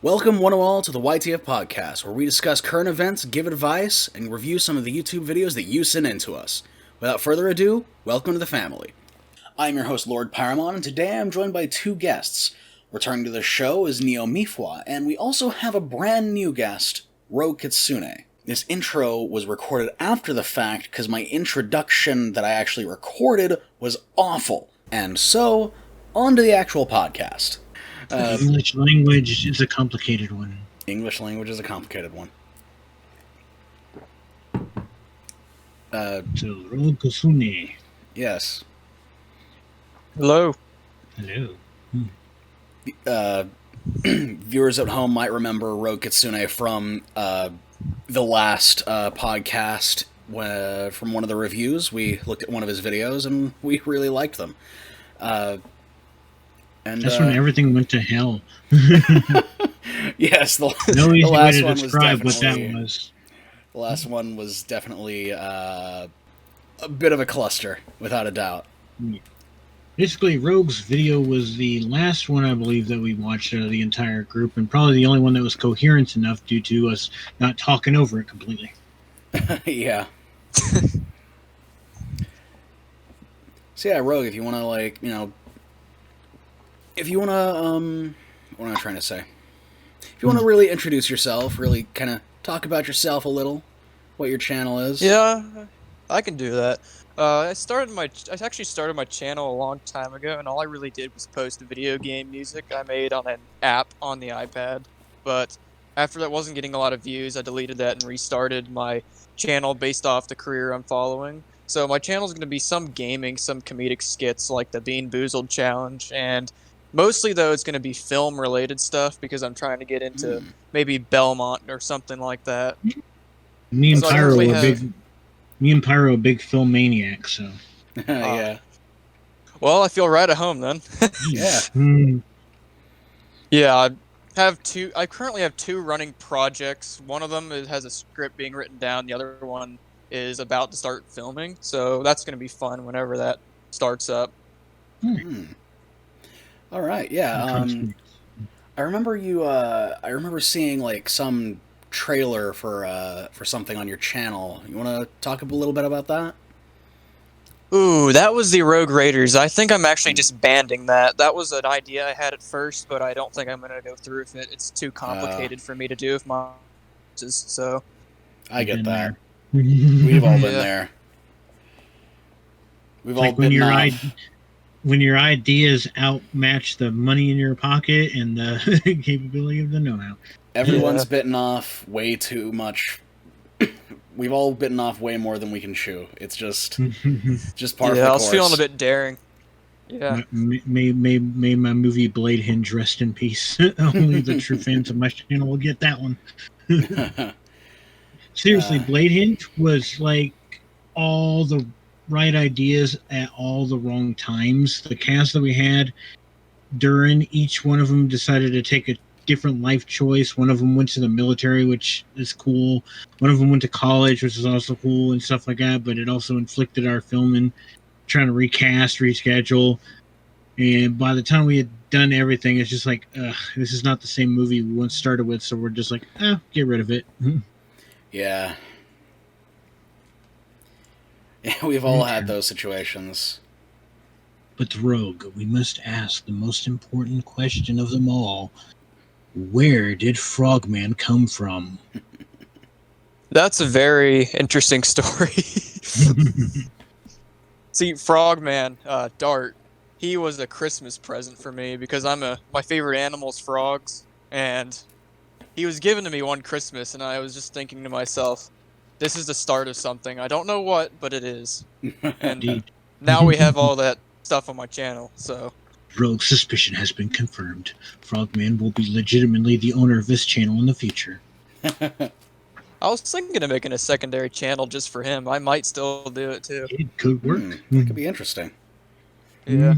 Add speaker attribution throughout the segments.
Speaker 1: Welcome one and all to the YTF podcast, where we discuss current events, give advice, and review some of the YouTube videos that you send in to us. Without further ado, welcome to the family. I'm your host, Lord Pyro, and today I'm joined by two guests. Returning to the show is NeoMeifwa, and we also have a brand new guest, Rogue Kitsune. This intro was recorded after the fact because my introduction that I actually recorded was awful. And so, on to the actual podcast.
Speaker 2: English language is a complicated one.
Speaker 1: English language is a complicated one.
Speaker 2: So, Rogue Kitsune.
Speaker 1: Yes.
Speaker 3: Hello.
Speaker 2: Hello.
Speaker 1: Viewers at home might remember Rogue Kitsune from the last podcast from one of the reviews. We looked at one of his videos and we really liked them. And
Speaker 2: that's when everything went to hell.
Speaker 1: Yes, the
Speaker 2: No
Speaker 1: last
Speaker 2: easy way
Speaker 1: one
Speaker 2: to
Speaker 1: was
Speaker 2: describe what that
Speaker 1: definitely
Speaker 2: was.
Speaker 1: the last one was definitely a bit of a cluster, without a doubt.
Speaker 2: Basically, Rogue's video was the last one, I believe, that we watched out of the entire group, and probably the only one that was coherent enough due to us not talking over it completely.
Speaker 1: Yeah. So yeah, Rogue, if you want to, if you want to, what am I trying to say? If you want to really introduce yourself, really kind of talk about yourself a little, what your channel is.
Speaker 3: Yeah, I can do that. I actually started my channel a long time ago, and all I really did was post video game music I made on an app on the iPad. But after that wasn't getting a lot of views, I deleted that and restarted my channel based off the career I'm following. So my channel is going to be some gaming, some comedic skits like the Bean Boozled challenge, and mostly though it's going to be film-related stuff because I'm trying to get into maybe Belmont or something like that.
Speaker 2: Me and
Speaker 3: So
Speaker 2: Pyro are big film maniacs, so.
Speaker 1: Yeah.
Speaker 3: Well, I feel right at home then.
Speaker 1: Yeah.
Speaker 3: Yeah, I currently have two running projects. One of them has a script being written down. The other one is about to start filming. So that's going to be fun whenever that starts up.
Speaker 1: All right. Yeah. I remember you. I remember seeing like some trailer for something on your channel. You want to talk a little bit about that?
Speaker 3: Ooh, that was the Rogue Raiders. I think I'm actually just banding that. That was an idea I had at first, but I don't think I'm going to go through with it. It's too complicated for me to do with my... So...
Speaker 1: I get that.
Speaker 2: There.
Speaker 1: We've all been there. We've all been
Speaker 2: when your ideas outmatch the money in your pocket and the capability of the know-how.
Speaker 1: Everyone's bitten off way too much. We've all bitten off way more than we can chew. It's just part of the course.
Speaker 3: Yeah, I was feeling a bit daring. Yeah.
Speaker 2: May my movie Blade Hinge rest in peace. Only the true fans of my channel will get that one. Seriously, Blade Hinge was like all the right ideas at all the wrong times. The cast that we had during each one of them decided to take a different life choice. One of them went to the military, which is cool. One of them went to college, which is also cool and stuff like that, but it also inflicted our filming, trying to recast, reschedule. And by the time we had done everything, it's just like, this is not the same movie we once started with, so we're just like, get rid of it.
Speaker 1: Yeah. Yeah, we've all had those situations.
Speaker 2: But Rogue, we must ask the most important question of them all. Where did Frogman come from?
Speaker 3: That's a very interesting story. See, Frogman, Dart, he was a Christmas present for me because my favorite animal is frogs, and he was given to me one Christmas, and I was just thinking to myself, this is the start of something. I don't know what, but it is. And now we have all that stuff on my channel, so...
Speaker 2: Rogue's suspicion has been confirmed. Frogman will be legitimately the owner of this channel in the future.
Speaker 3: I was thinking of making a secondary channel just for him. I might still do it, too.
Speaker 2: It could work.
Speaker 1: It could be interesting.
Speaker 3: Yeah.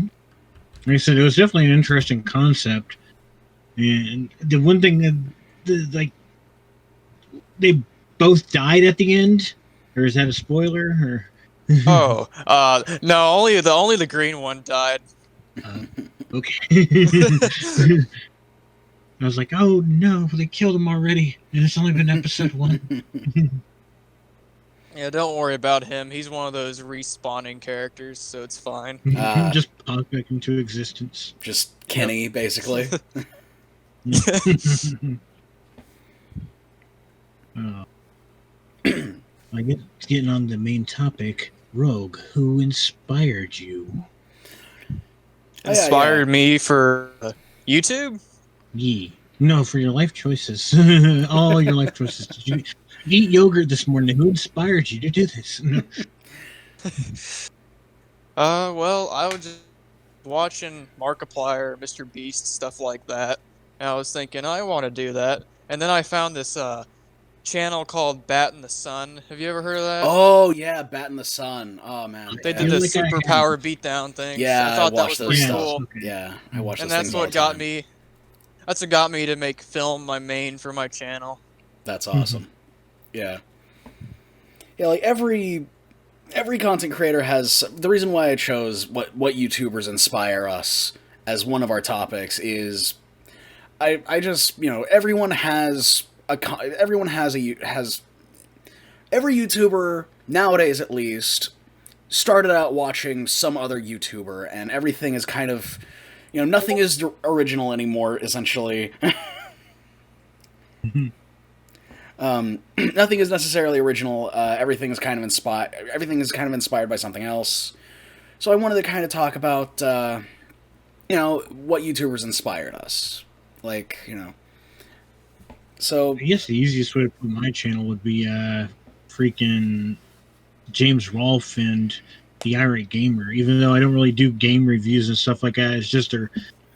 Speaker 2: Like I said, it was definitely an interesting concept. And the one thing that, they both died at the end? Or is that a spoiler? Or
Speaker 3: Oh, no, only the green one died.
Speaker 2: Okay. I was like, oh no, they killed him already, and it's only been episode 1.
Speaker 3: Yeah, don't worry about him. He's one of those respawning characters, so it's fine.
Speaker 2: Just pop back into existence.
Speaker 1: Just Kenny, basically.
Speaker 2: I guess getting on the main topic, Rogue, who inspired you?
Speaker 3: Inspired me for YouTube?
Speaker 2: No, for your life choices. All your life choices. Did you eat yogurt this morning? Who inspired you to do this?
Speaker 3: Well, I was just watching Markiplier, Mr. Beast, stuff like that, and I was thinking, I want to do that. And then I found this channel called Bat in the Sun. Have you ever heard of that?
Speaker 1: Oh yeah, Bat in the Sun. Oh man,
Speaker 3: They
Speaker 1: yeah.
Speaker 3: did the superpower beatdown thing.
Speaker 1: Yeah,
Speaker 3: I thought that
Speaker 1: watched
Speaker 3: was
Speaker 1: those
Speaker 3: pretty
Speaker 1: stuff.
Speaker 3: cool.
Speaker 1: Yeah, I watched
Speaker 3: And
Speaker 1: those
Speaker 3: that's
Speaker 1: things all
Speaker 3: what
Speaker 1: the
Speaker 3: got
Speaker 1: time.
Speaker 3: me. That's what got me to make film my main for my channel.
Speaker 1: That's awesome. Yeah. Yeah, like every content creator has the reason why I chose what YouTubers inspire us as one of our topics is I just, you know, every YouTuber nowadays at least started out watching some other YouTuber, and everything is kind of, you know, nothing is original anymore essentially. Nothing is necessarily original. Everything is kind of inspired by something else. So I wanted to kind of talk about, you know, what YouTubers inspired us. Like, you know. So
Speaker 2: I guess the easiest way to put my channel would be freaking James Rolfe and the Irate Gamer. Even though I don't really do game reviews and stuff like that, it's just their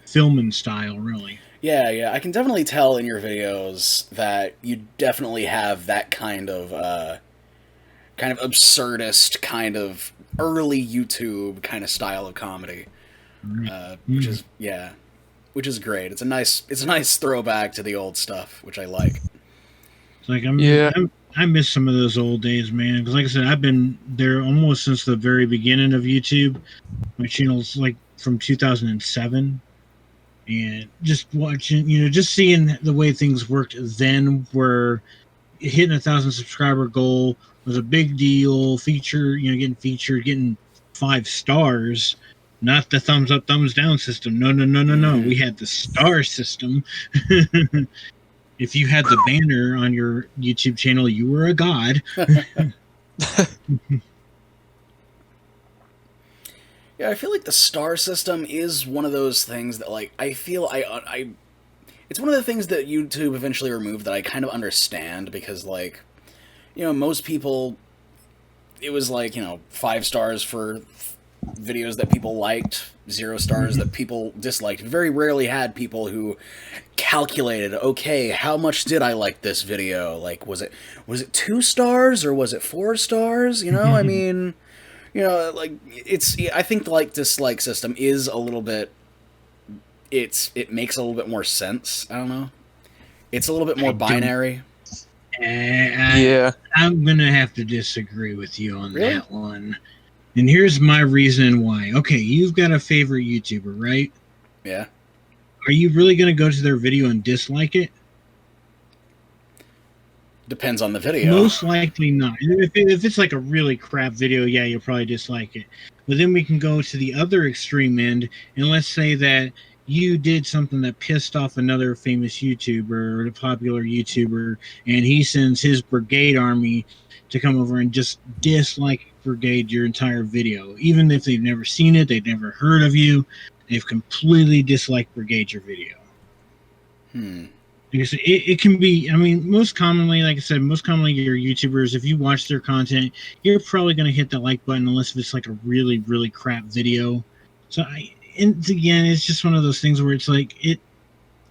Speaker 2: filming style, really.
Speaker 1: yeah, I can definitely tell in your videos that you definitely have that kind of absurdist, kind of early YouTube kind of style of comedy, which is great. It's a nice throwback to the old stuff, which I like.
Speaker 2: It's like I miss some of those old days, man. Because like I said, I've been there almost since the very beginning of YouTube. My channel's like from 2007. And just watching, you know, just seeing the way things worked then, where hitting 1,000 subscriber goal was a big deal. Getting featured, getting 5 stars, not the thumbs up, thumbs down system. No. We had the star system. If you had the banner on your YouTube channel, you were a god.
Speaker 1: Yeah, I feel like the star system is one of those things that, like, I feel it's one of the things that YouTube eventually removed that I kind of understand, because, like, you know, most people, it was like, you know, 5 stars for videos that people liked, 0 stars that people disliked. Very rarely had people who calculated, okay, how much did I like this video? Like, was it 2 stars or was it 4 stars? You know, I mean, you know, like, I think the like-dislike system is a little bit, it makes a little bit more sense. I don't know. It's a little bit more binary.
Speaker 2: Yeah. I'm going to have to disagree with you on
Speaker 1: Really?
Speaker 2: that one. And here's my reason why. Okay, you've got a favorite YouTuber, right?
Speaker 1: Yeah.
Speaker 2: Are you really going to go to their video and dislike it?
Speaker 1: Depends on the video.
Speaker 2: Most likely not. If it's like a really crap video, yeah, you'll probably dislike it. But then we can go to the other extreme end, and let's say that you did something that pissed off another famous YouTuber or a popular YouTuber, and he sends his brigade army to come over and just dislike brigade your entire video. Even if they've never seen it, they've never heard of you, they've completely disliked brigade your video. Because it can be, I mean, most commonly, like I said, your YouTubers, if you watch their content, you're probably going to hit the like button unless it's like a really, really crap video. So, again, it's just one of those things where it's like,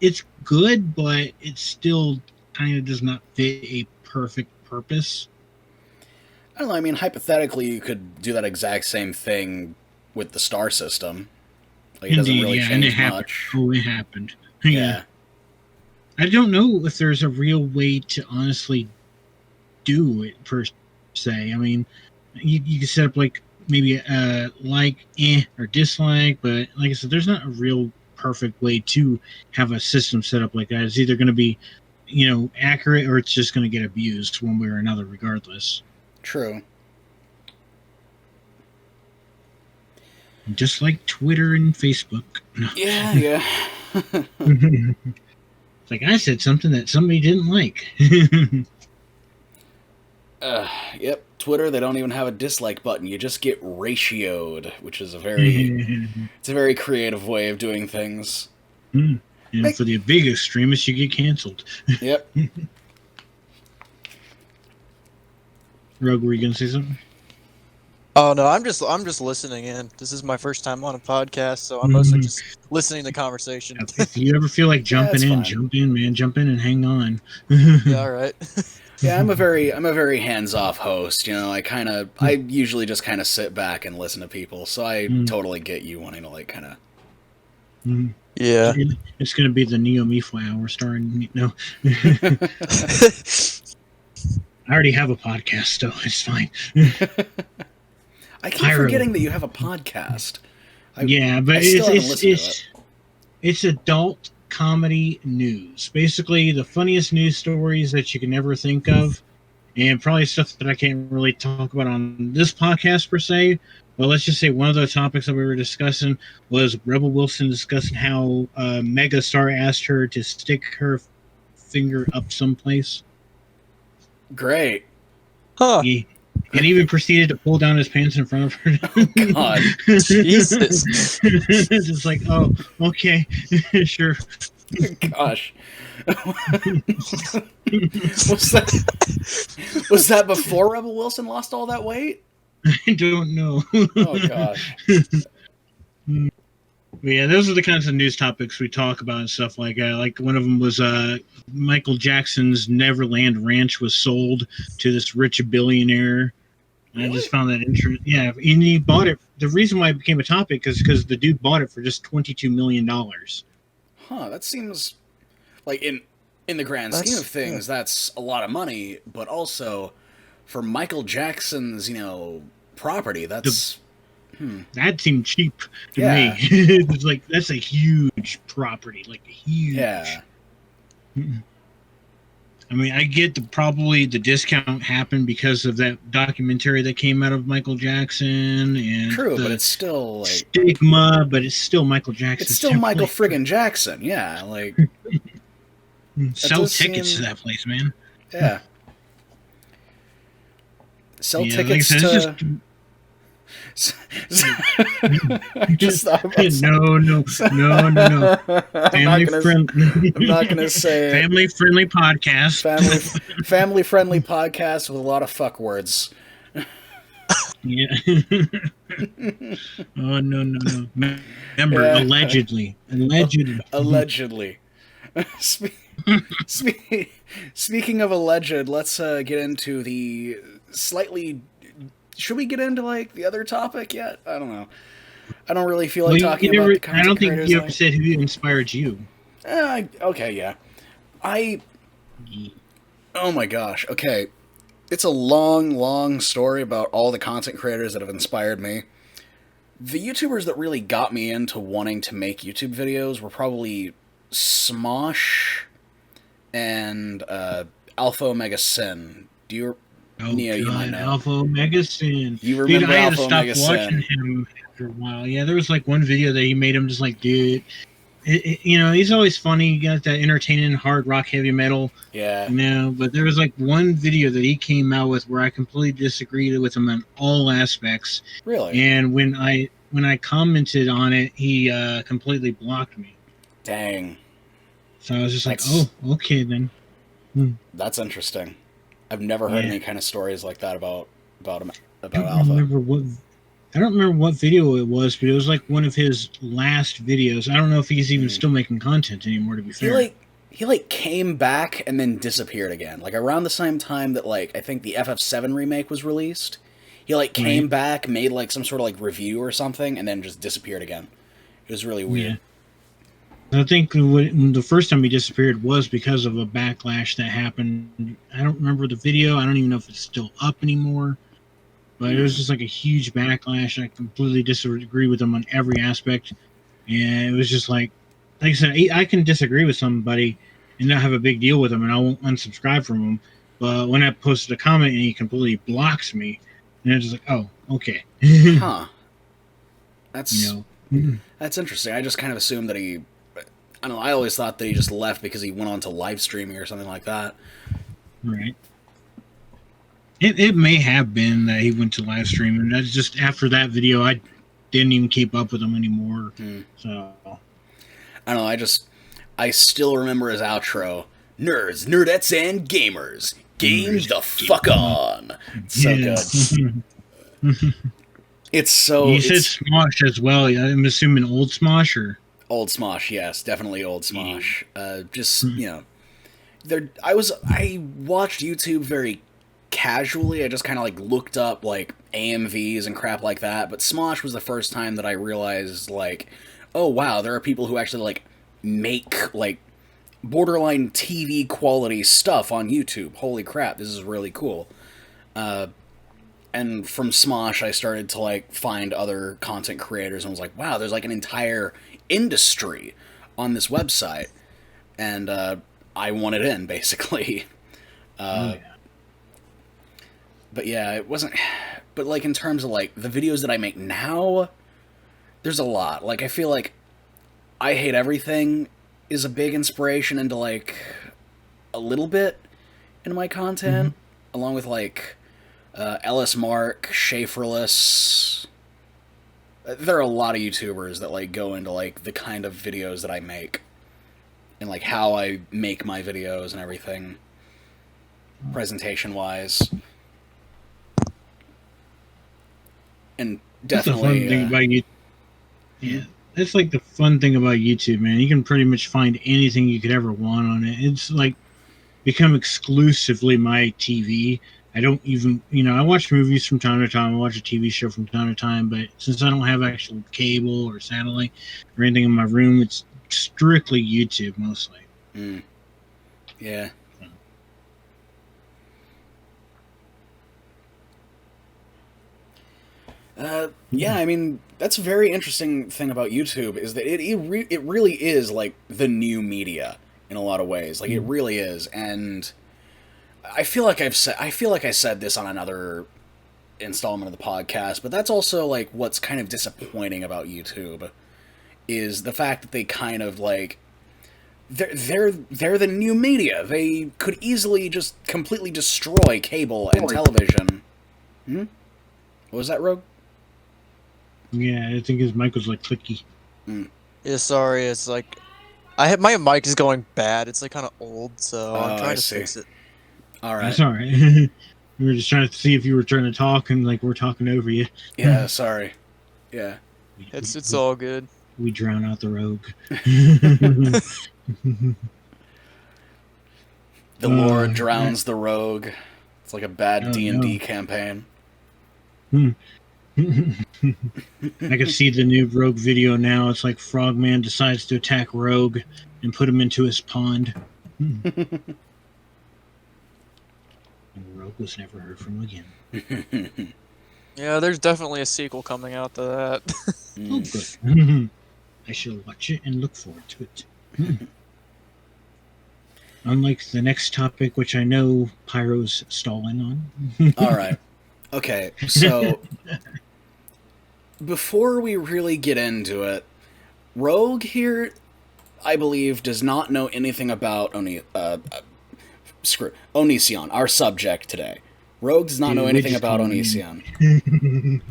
Speaker 2: it's good, but it still kind of does not fit a perfect purpose.
Speaker 1: I don't know, I mean, hypothetically, you could do that exact same thing with the star system. Like, it doesn't really change much.
Speaker 2: Oh, it happened.
Speaker 1: Yeah.
Speaker 2: I don't know if there's a real way to honestly do it per se. I mean, you can set up like maybe like or dislike, but like I said, there's not a real perfect way to have a system set up like that. It's either going to be, accurate, or it's just going to get abused one way or another, regardless.
Speaker 1: True.
Speaker 2: Just like Twitter and Facebook. No.
Speaker 1: Yeah.
Speaker 2: It's like I said something that somebody didn't like.
Speaker 1: Yep. Twitter, they don't even have a dislike button. You just get ratioed, which is a very creative way of doing things.
Speaker 2: And for the big extremists, you get canceled.
Speaker 1: Yep.
Speaker 2: Rogue, were you gonna say something?
Speaker 3: Oh no, I'm just listening in. This is my first time on a podcast, so I'm mostly just listening to conversation.
Speaker 2: If you ever feel like jumping in,
Speaker 1: fine.
Speaker 2: jump in, man. Jump in and hang on.
Speaker 3: Yeah, all right.
Speaker 1: Yeah, I'm a very hands-off host. I usually just kind of sit back and listen to people. So I totally get you wanting to like kind of.
Speaker 3: Yeah.
Speaker 2: It's gonna be the NeoMeifwa hour starring. No. I already have a podcast, so it's fine.
Speaker 1: I keep forgetting that you have a podcast.
Speaker 2: But it's adult comedy news. Basically, the funniest news stories that you can ever think of, and probably stuff that I can't really talk about on this podcast per se. But let's just say one of the topics that we were discussing was Rebel Wilson discussing how Megastar asked her to stick her finger up someplace.
Speaker 1: Great.
Speaker 3: Huh.
Speaker 2: And even proceeded to pull down his pants in front of her.
Speaker 1: Oh, God.
Speaker 3: Jesus.
Speaker 2: It's like, oh, okay, sure.
Speaker 1: Gosh. Was that before Rebel Wilson lost all that weight?
Speaker 2: I don't know.
Speaker 1: Oh, gosh.
Speaker 2: But yeah, those are the kinds of news topics we talk about and stuff like that. Like one of them was Michael Jackson's Neverland Ranch was sold to this rich billionaire. Really? I just found that interesting. Yeah, and he bought it. The reason why it became a topic is because the dude bought it for just $22 million.
Speaker 1: Huh, that seems like in the grand scheme of things, that's a lot of money, but also for Michael Jackson's, property, that's...
Speaker 2: That seemed cheap to me. It's like, that's a huge property, like huge.
Speaker 1: Yeah.
Speaker 2: I mean, I get probably the discount happened because of that documentary that came out of Michael Jackson, and
Speaker 1: true, but it's still like
Speaker 2: stigma. But it's still Michael Jackson.
Speaker 1: It's still Michael friggin' Jackson. Yeah, like
Speaker 2: sell tickets to that place, man.
Speaker 1: Yeah. Sell tickets to. Just
Speaker 2: no. Family friendly.
Speaker 1: I'm not gonna say
Speaker 2: family friendly podcast.
Speaker 1: Family friendly podcast with a lot of fuck words.
Speaker 2: Yeah. Oh no. Remember, allegedly.
Speaker 1: Speaking of alleged, let's get into the slightly. Should we get into like the other topic yet? I don't know. I don't really feel like talking about the content
Speaker 2: I don't think
Speaker 1: creators,
Speaker 2: you ever said who inspired you.
Speaker 1: Okay, yeah. Oh my gosh. Okay. It's a long story about all the content creators that have inspired me. The YouTubers that really got me into wanting to make YouTube videos were probably Smosh and Alpha Omega Sin. Do you...
Speaker 2: Oh,
Speaker 1: Neo,
Speaker 2: God,
Speaker 1: you might know.
Speaker 2: Alpha Omega Sin.
Speaker 1: You remember Alpha Omega Sin?
Speaker 2: I had to stop watching him after a while. Yeah, there was like one video that he made him just like, dude, he's always funny. He got that entertaining hard rock heavy metal.
Speaker 1: Yeah.
Speaker 2: But there was like one video that he came out with where I completely disagreed with him on all aspects.
Speaker 1: Really?
Speaker 2: And when I commented on it, he completely blocked me.
Speaker 1: Dang.
Speaker 2: So I was just like, oh, okay then.
Speaker 1: That's interesting. I've never heard any kind of stories like that about Alpha. I don't remember what video it was, but it was like one of his last videos. I don't know if he's even still making content anymore, to be fair. He came back and then disappeared again. Like around the same time that I think the FF7 remake was released. He came back, made like some sort of review or something, and then just disappeared again. It was really weird.
Speaker 2: Yeah. I think the first time he disappeared was because of a backlash that happened. I don't remember the video. I don't even know if it's still up anymore. But it was just like a huge backlash. I completely disagree with him on every aspect. And it was just like, like I said, I can disagree with somebody and not have a big deal with them, and I won't unsubscribe from them. But when I posted a comment and he completely blocks me, and it's just like, oh, okay.
Speaker 1: Huh. That's that's interesting. I just kind of assumed that he. I don't know. I always thought that he just left because he went on to live streaming or something like that.
Speaker 2: Right. It may have been that he went to live stream, and that's just after that video, I didn't even keep up with him anymore. So
Speaker 1: I don't know. I still remember his outro: "Nerds, nerdettes, and gamers, game the fuck on." It's so good. It's so.
Speaker 2: You said Smosh as well. I'm assuming Old Smosh or
Speaker 1: Old Smosh. Yes, definitely Old Smosh. Just I watched YouTube very casually. I just kind of like looked up like AMVs and crap like that. But Smosh was the first time that I realized like, oh wow, there are people who actually like make like borderline TV quality stuff on YouTube. Holy crap, this is really cool. And from Smosh, I started to like find other content creators and was like, wow, there's like an entire industry on this website, and I wanted in basically. But yeah, it wasn't. But like in terms of like the videos that I make now, there's a lot. Like I feel like I Hate Everything is a big inspiration into like a little bit in my content, along with like Ellis Mark, Schaeferless. There are a lot of YouTubers that like go into like the kind of videos that I make and like how I make my videos and everything, presentation wise. And definitely,
Speaker 2: that's the fun thing about YouTube. Yeah, that's like the fun thing about YouTube, man. You can pretty much find anything you could ever want on it. It's like become exclusively my TV. I don't even, I watch movies from time to time. I watch a TV show from time to time. But since I don't have actual cable or satellite or anything in my room, it's strictly YouTube mostly.
Speaker 1: Yeah. Yeah, I mean, that's a very interesting thing about YouTube is that it really is like the new media in a lot of ways. Like it really is, and I feel like I said this on another installment of the podcast, but that's also like what's kind of disappointing about YouTube is the fact that they kind of like they're the new media. They could easily just completely destroy cable and television. What was that, Rogue?
Speaker 2: Yeah, I think his mic was like clicky.
Speaker 3: Yeah, sorry, it's like my mic is going bad. It's like kind of old, so I'm trying to fix it.
Speaker 2: All right. That's all right. We were just trying to see if you were trying to talk, and like we're talking over you.
Speaker 1: Yeah, sorry. Yeah.
Speaker 3: It's all good.
Speaker 2: We drown out the rogue.
Speaker 1: The Lord drowns the rogue. It's like a bad D&D campaign.
Speaker 2: I can see the new Rogue video now. It's like Frogman decides to attack Rogue and put him into his pond. And Rogue was never heard from again.
Speaker 3: Yeah, there's definitely a sequel coming out to that.
Speaker 2: Oh, good. I shall watch it and look forward to it. Unlike the next topic, which I know Pyro's stalling on.
Speaker 1: All right. Okay, so before we really get into it, Rogue here, I believe, does not know anything about Onision, our subject today. Rogue does not know anything about Onision.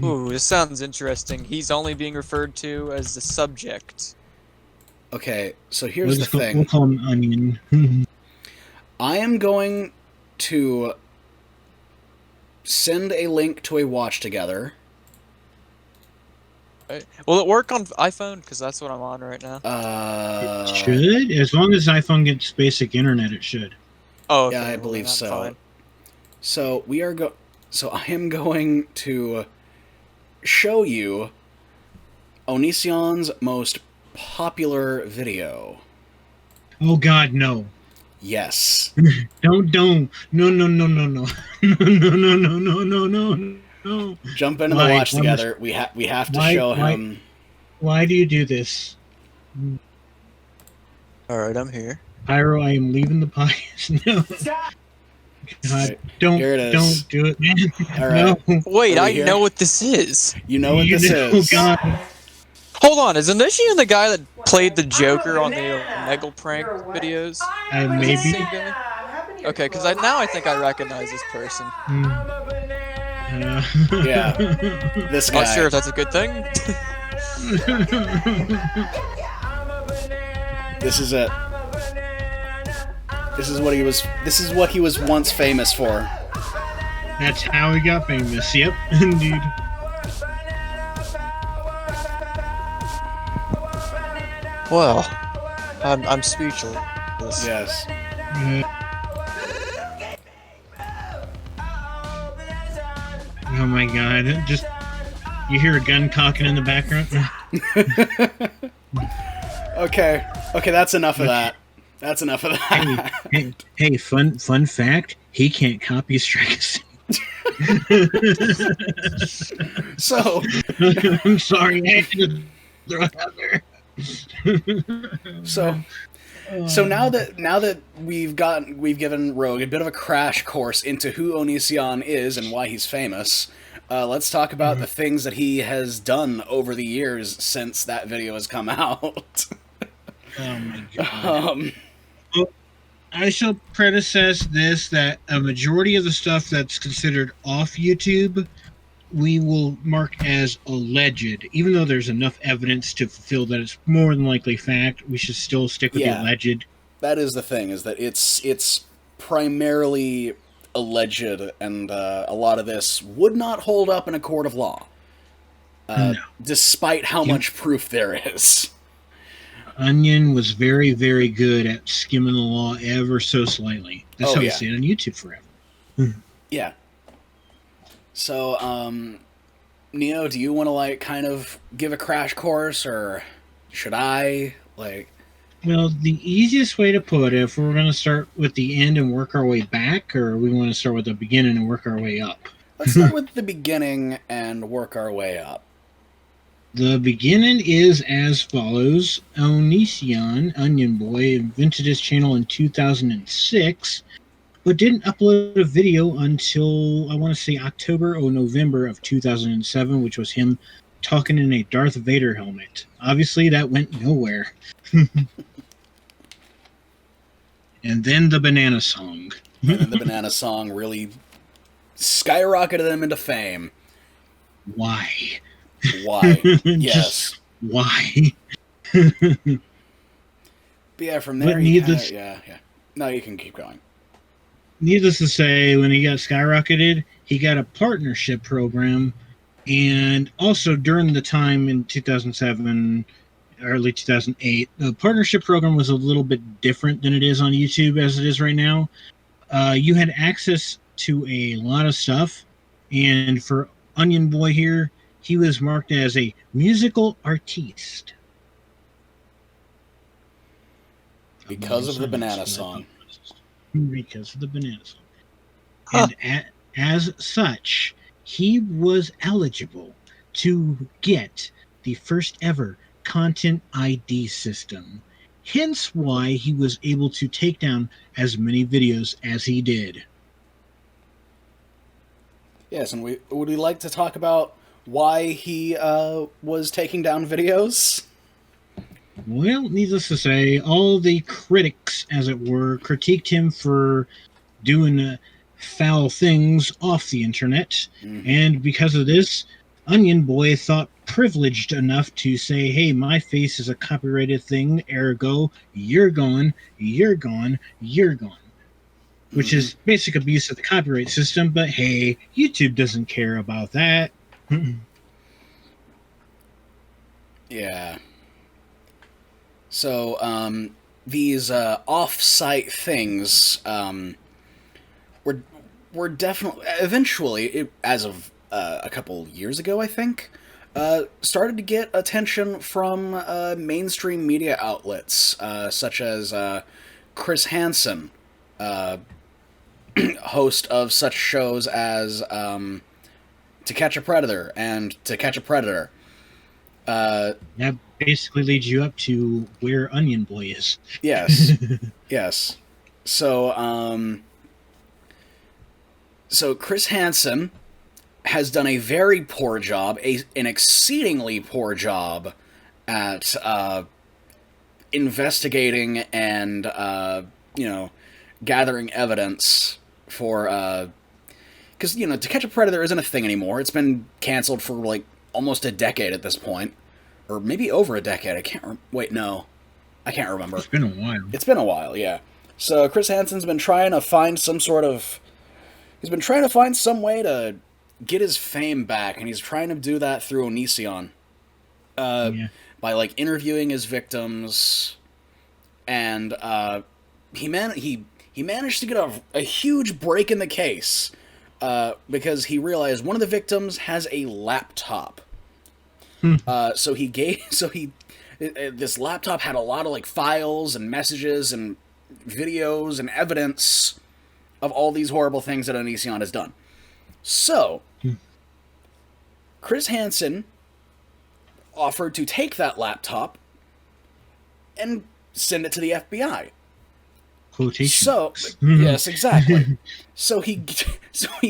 Speaker 3: Ooh, this sounds interesting. He's only being referred to as the subject.
Speaker 1: Okay, so here's the thing.
Speaker 2: We'll call him Onion.
Speaker 1: I am going to send a link to a watch together.
Speaker 3: Will it work on iPhone? Because that's what I'm on right now.
Speaker 2: It should. As long as iPhone gets basic internet, it should.
Speaker 3: Oh, okay.
Speaker 1: Yeah, I believe so.
Speaker 3: Fine.
Speaker 1: So I am going to show you Onision's most popular video.
Speaker 2: Oh God, no.
Speaker 1: Yes.
Speaker 2: Don't. No. No.
Speaker 1: Jump into the watch together. We have to show him.
Speaker 2: Why do you do this?
Speaker 3: All right, I'm here.
Speaker 2: Pyro, I am leaving the pie. No. God,
Speaker 1: Here it is.
Speaker 2: don't do it, man.
Speaker 1: All right.
Speaker 2: No.
Speaker 3: Wait,
Speaker 1: Are we
Speaker 3: I
Speaker 1: here?
Speaker 3: know what this is.
Speaker 1: You know what this is.
Speaker 2: God.
Speaker 3: Hold on, isn't this the guy that played the Joker on the Omegle prank videos?
Speaker 2: Maybe.
Speaker 3: Is it the same guy? Okay, because now I think I recognize this person.
Speaker 1: Yeah. This guy.
Speaker 3: Not sure if that's a good thing.
Speaker 1: This is it. This is what he was once famous for.
Speaker 2: That's how he got famous. Yep, indeed.
Speaker 3: Well, I'm speechless.
Speaker 1: Yes.
Speaker 2: Oh my god. Just you hear a gun cocking in the background?
Speaker 1: Okay, that's enough of that. That's enough of that.
Speaker 2: Hey, fun fact, he can't copy strikes.
Speaker 1: So
Speaker 2: I'm sorry, I had to throw it out there.
Speaker 1: So now that we've given Rogue a bit of a crash course into who Onision is and why he's famous, let's talk about the things that he has done over the years since that video has come out.
Speaker 2: Oh my god. I shall predecess this that a majority of the stuff that's considered off YouTube we will mark as alleged. Even though there's enough evidence to fulfill that it's more than likely fact, we should still stick with the alleged.
Speaker 1: That is the thing, is that it's primarily alleged, and a lot of this would not hold up in a court of law,
Speaker 2: No.
Speaker 1: despite how much proof there is.
Speaker 2: Onion was very, very good at skimming the law ever so slightly. That's how we see it on YouTube forever.
Speaker 1: Yeah. So, Neo, do you want to, kind of give a crash course, or should I?
Speaker 2: Well, the easiest way to put it, if we're going to start with the end and work our way back, or we want to start with the beginning and work our way up?
Speaker 1: Let's start with the beginning and work our way up.
Speaker 2: The beginning is as follows. Onision, Onion Boy, invented his channel in 2006, but didn't upload a video until, I want to say, October or November of 2007, which was him talking in a Darth Vader helmet. Obviously, that went nowhere. And then the Banana Song.
Speaker 1: And then the Banana Song really skyrocketed him into fame.
Speaker 2: Why?
Speaker 1: Why? Yes.
Speaker 2: Just why?
Speaker 1: But yeah, from there, yeah. No, you can keep going.
Speaker 2: Needless to say, when he got skyrocketed, he got a partnership program, and also during the time in 2007, early 2008, the partnership program was a little bit different than it is on YouTube as it is right now. You had access to a lot of stuff, and for Onion Boy here, he was marked as a musical artiste.
Speaker 1: Because of the Banana Song.
Speaker 2: Because of the Banana Song. Huh. And as such, he was eligible to get the first ever content ID system. Hence why he was able to take down as many videos as he did.
Speaker 1: Yes, and would we like to talk about why he was taking down videos?
Speaker 2: Well, needless to say, all the critics, as it were, critiqued him for doing foul things off the internet. Mm-hmm. And because of this, Onion Boy thought privileged enough to say, hey, my face is a copyrighted thing, ergo, you're gone, you're gone, you're gone. Which is basic abuse of the copyright system, but hey, YouTube doesn't care about that.
Speaker 1: Yeah. So, these off-site things were definitely eventually, as of a couple years ago, I think, started to get attention from mainstream media outlets such as Chris Hansen, host of such shows as To Catch a Predator and To Catch a Predator.
Speaker 2: Yeah, basically leads you up to where Onion Boy is.
Speaker 1: Yes. Yes. So, so Chris Hansen has done a very poor job, an exceedingly poor job at investigating and, gathering evidence for, because, To Catch a Predator isn't a thing anymore. It's been canceled for, like, almost a decade at this point. Or maybe over a decade. I can't I can't remember.
Speaker 2: It's been a while.
Speaker 1: It's been a while, yeah. So Chris Hansen's been trying to find some way to get his fame back, and he's trying to do that through Onision. By, like, interviewing his victims, and he managed to get a huge break in the case, because he realized one of the victims has a laptop. This laptop had a lot of, like, files and messages and videos and evidence of all these horrible things that Onision has done. So, Chris Hansen offered to take that laptop and send it to the FBI.
Speaker 2: Quotation.
Speaker 1: So, yes, exactly. So he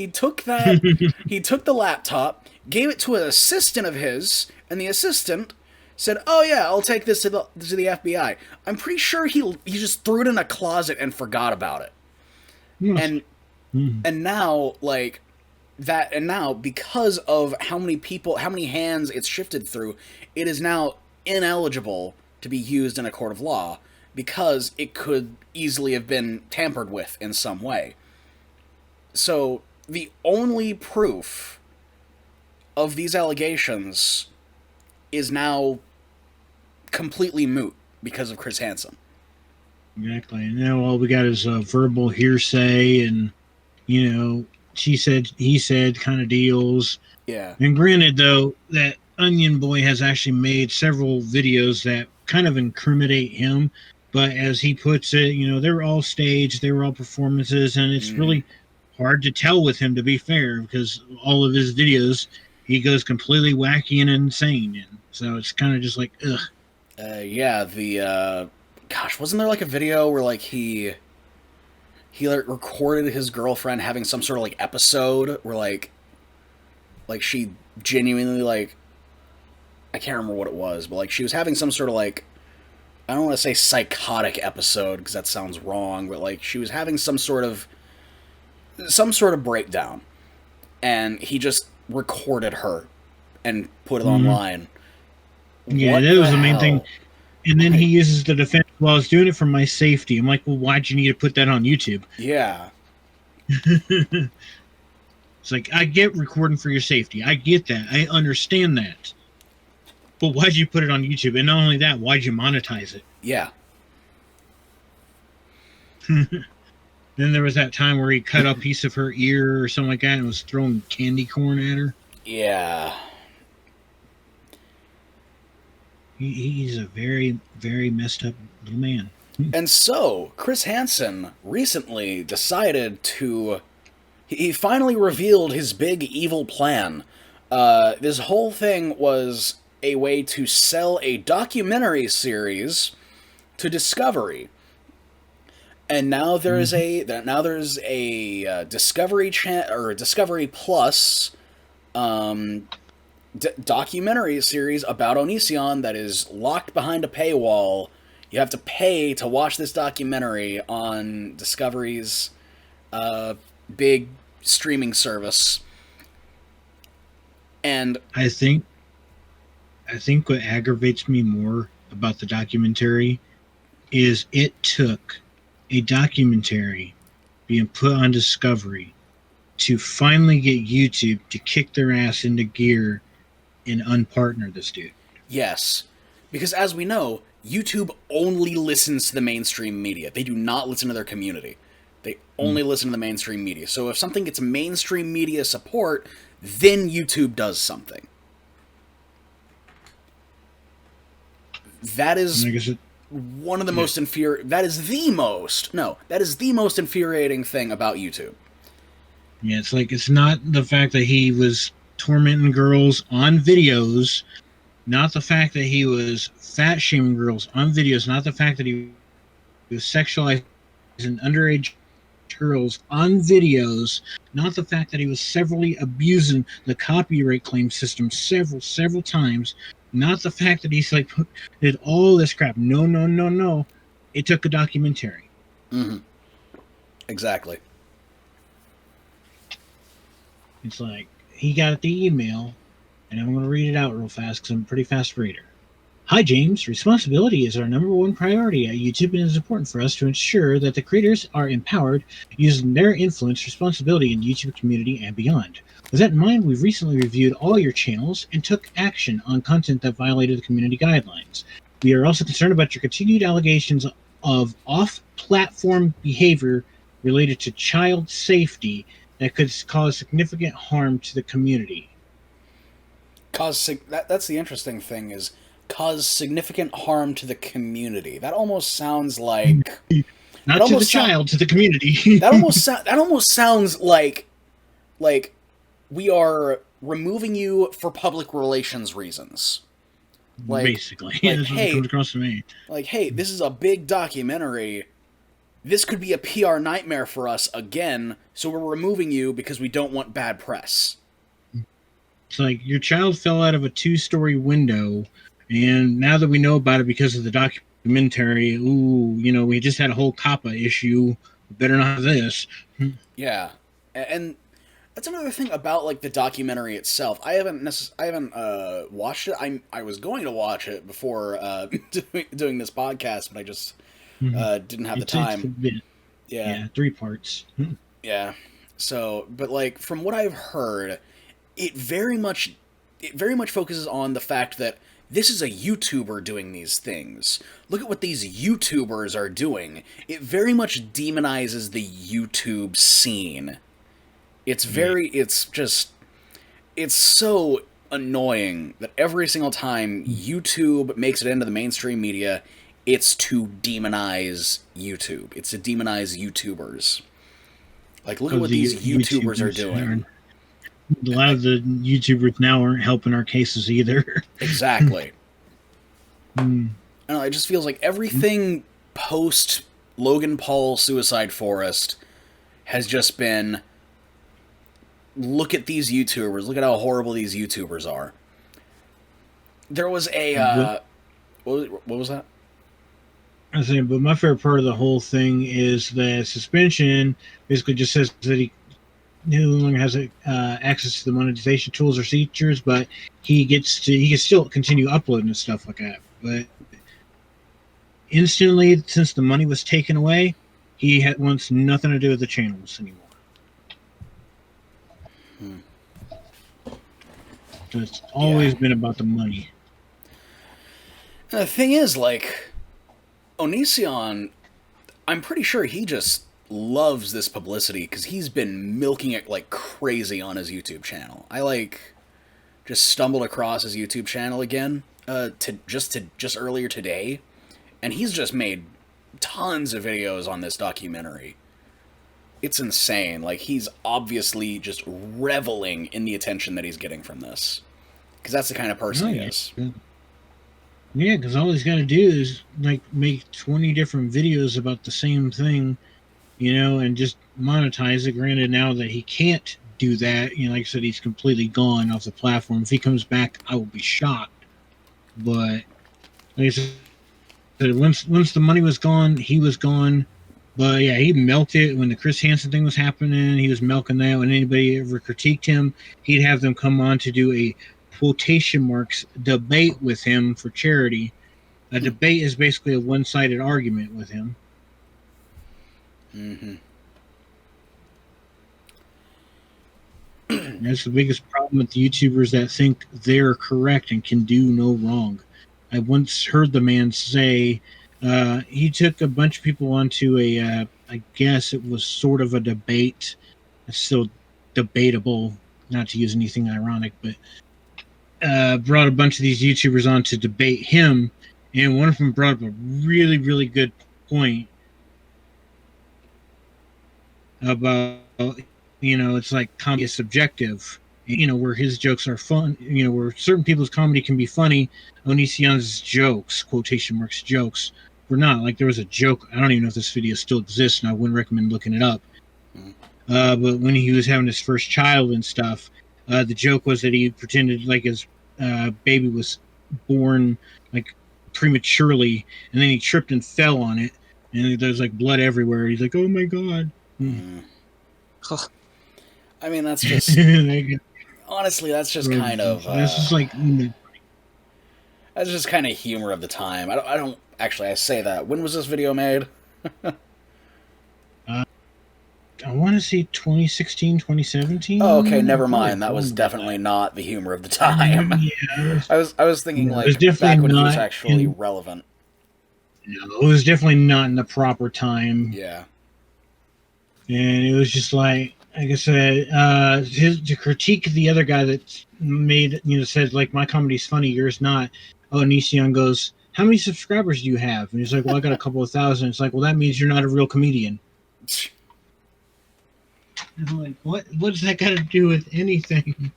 Speaker 1: took the laptop, gave it to an assistant of his, and the assistant said, "Oh yeah, I'll take this to the FBI." I'm pretty sure he just threw it in a closet and forgot about it.
Speaker 2: Yes.
Speaker 1: And now, like, that, and now, because of how many hands it's shifted through, it is now ineligible to be used in a court of law, because it could easily have been tampered with in some way. So, the only proof of these allegations is now completely moot because of Chris Hansen.
Speaker 2: Exactly. And now all we got is verbal hearsay and, she said, he said kind of deals.
Speaker 1: Yeah.
Speaker 2: And granted, though, that Onion Boy has actually made several videos that kind of incriminate him. But as he puts it, they were all staged, they were all performances, and it's really hard to tell with him, to be fair, because all of his videos, he goes completely wacky and insane in. So it's kind of just like, ugh.
Speaker 1: Wasn't there, like, a video where, like, he like, recorded his girlfriend having some sort of, like, episode where, like she genuinely, like, I can't remember what it was, but, like, she was having some sort of, like, I don't want to say psychotic episode, because that sounds wrong, but, like, she was having some sort of breakdown, and he just recorded her and put it online.
Speaker 2: Yeah, what that was the main thing. And then he uses the defense, well, I was doing it for my safety. I'm like, well, why'd you need to put that on YouTube?
Speaker 1: Yeah.
Speaker 2: It's like, I get recording for your safety. I get that. I understand that. But why'd you put it on YouTube? And not only that, why'd you monetize it?
Speaker 1: Yeah.
Speaker 2: Then there was that time where he cut a piece of her ear or something like that and was throwing candy corn at her.
Speaker 1: Yeah.
Speaker 2: He's a very, very messed up little man.
Speaker 1: And so, Chris Hansen recently decided to... He finally revealed his big evil plan. This whole thing was a way to sell a documentary series to Discovery. And now there's a Discovery Discovery Plus documentary series about Onision that is locked behind a paywall. You have to pay to watch this documentary on Discovery's big streaming service. And
Speaker 2: I think what aggravates me more about the documentary is it took a documentary being put on Discovery to finally get YouTube to kick their ass into gear and unpartner this dude.
Speaker 1: Yes, because as we know, YouTube only listens to the mainstream media. They do not listen to their community. They only listen to the mainstream media. So if something gets mainstream media support, then YouTube does something. That is one of the most that is the most infuriating thing about YouTube.
Speaker 2: Yeah, it's like, it's not the fact that he was tormenting girls on videos, not the fact that he was fat shaming girls on videos, not the fact that he was sexualizing underage girls on videos, not the fact that he was severely abusing the copyright claim system several times, not the fact that he's like did all this crap. No. It took a documentary.
Speaker 1: Mm-hmm. Exactly.
Speaker 2: It's like he got the email, and I'm going to read it out real fast because I'm a pretty fast reader. Hi, James. Responsibility is our #1 priority at YouTube, and it is important for us to ensure that the creators are empowered using their influence responsibility in the YouTube community and beyond. With that in mind, we've recently reviewed all your channels and took action on content that violated the community guidelines. We are also concerned about your continued allegations of off-platform behavior related to child safety that could cause significant harm to the community.
Speaker 1: That's the interesting thing is cause significant harm to the community. That almost sounds like
Speaker 2: not to the child, to the community.
Speaker 1: that almost sounds like we are removing you for public relations reasons. Like,
Speaker 2: basically,
Speaker 1: like,
Speaker 2: that's what it comes across to me.
Speaker 1: Like, hey, this is a big documentary. This could be a PR nightmare for us again, so we're removing you because we don't want bad press.
Speaker 2: It's like your child fell out of a 2-story window, and now that we know about it because of the documentary, we just had a whole COPPA issue. We better not have this.
Speaker 1: Yeah, and that's another thing about like the documentary itself. I haven't watched it. I was going to watch it before doing this podcast, but I just didn't have the time. Yeah,
Speaker 2: 3 parts.
Speaker 1: Yeah. So, but like from what I've heard, it very much focuses on the fact that this is a YouTuber doing these things. Look at what these YouTubers are doing. It very much demonizes the YouTube scene. It's so annoying that every single time YouTube makes it into the mainstream media, it's to demonize YouTube. It's to demonize YouTubers. Like, look at what these YouTubers are doing.
Speaker 2: A lot of the YouTubers now aren't helping our cases either.
Speaker 1: Exactly. I don't know, it just feels like everything post Logan Paul Suicide Forest has just been, look at these YouTubers, look at how horrible these YouTubers are. There was a what was that?
Speaker 2: I was saying, but my favorite part of the whole thing is the suspension basically just says that he no longer has access to the monetization tools or features, but he can still continue uploading and stuff like that. But instantly, since the money was taken away, he wants nothing to do with the channels anymore. So it's always been about the money.
Speaker 1: And the thing is, like, Onision, I'm pretty sure he just loves this publicity because he's been milking it like crazy on his YouTube channel. I just stumbled across his YouTube channel again just earlier today, and he's just made tons of videos on this documentary. It's insane. Like, he's obviously just reveling in the attention that he's getting from this, because that's the kind of person he is.
Speaker 2: Yeah, because all he's got to do is like make 20 different videos about the same thing, and just monetize it. Granted, now that he can't do that, like I said, he's completely gone off the platform. If he comes back, I will be shocked. But like I said, once the money was gone, he was gone. But yeah, he milked it when the Chris Hansen thing was happening. He was milking that. When anybody ever critiqued him, he'd have them come on to do a quotation marks debate with him for charity. A debate is basically a one-sided argument with him. That's the biggest problem with YouTubers that think they're correct and can do no wrong. I once heard the man say he took a bunch of people onto I guess it was sort of a debate. It's still debatable, not to use anything ironic, but brought a bunch of these YouTubers on to debate him, and one of them brought up a really, really good point about, it's like comedy is subjective, where his jokes are fun, where certain people's comedy can be funny, Onision's jokes, quotation marks, jokes, were not. Like, there was a joke, I don't even know if this video still exists, and I wouldn't recommend looking it up. But when he was having his first child and stuff, the joke was that he pretended like his baby was born like prematurely, and then he tripped and fell on it, and there's like blood everywhere. He's like, "Oh my god!"
Speaker 1: I mean, that's just honestly, that's just kind of
Speaker 2: that's just like
Speaker 1: that's just kind of humor of the time. I don't actually. I say that. When was this video made?
Speaker 2: I want to say 2016, 2017.
Speaker 1: Oh, okay, never mind. That was definitely not the humor of the time.
Speaker 2: Yeah,
Speaker 1: I was thinking like back when he was actually relevant.
Speaker 2: No, it was definitely not in the proper time.
Speaker 1: Yeah.
Speaker 2: And it was just like I said, to critique the other guy that made, said like my comedy's funny, yours not. Oh, Onision goes, how many subscribers do you have? And he's like, well, I got a couple of thousand. It's like, well, that means you're not a real comedian. I'm like, what does that got to do with anything?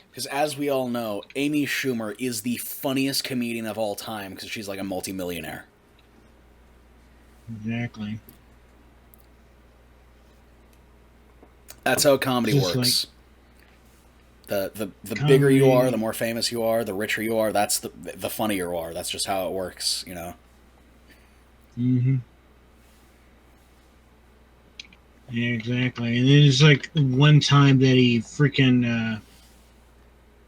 Speaker 1: Because as we all know, Amy Schumer is the funniest comedian of all time because she's like a multimillionaire.
Speaker 2: Exactly.
Speaker 1: That's how comedy works. Like, the bigger you are, the more famous you are, the richer you are, that's the funnier you are. That's just how it works,
Speaker 2: Mm-hmm. Yeah, exactly. And then it's like one time that he freaking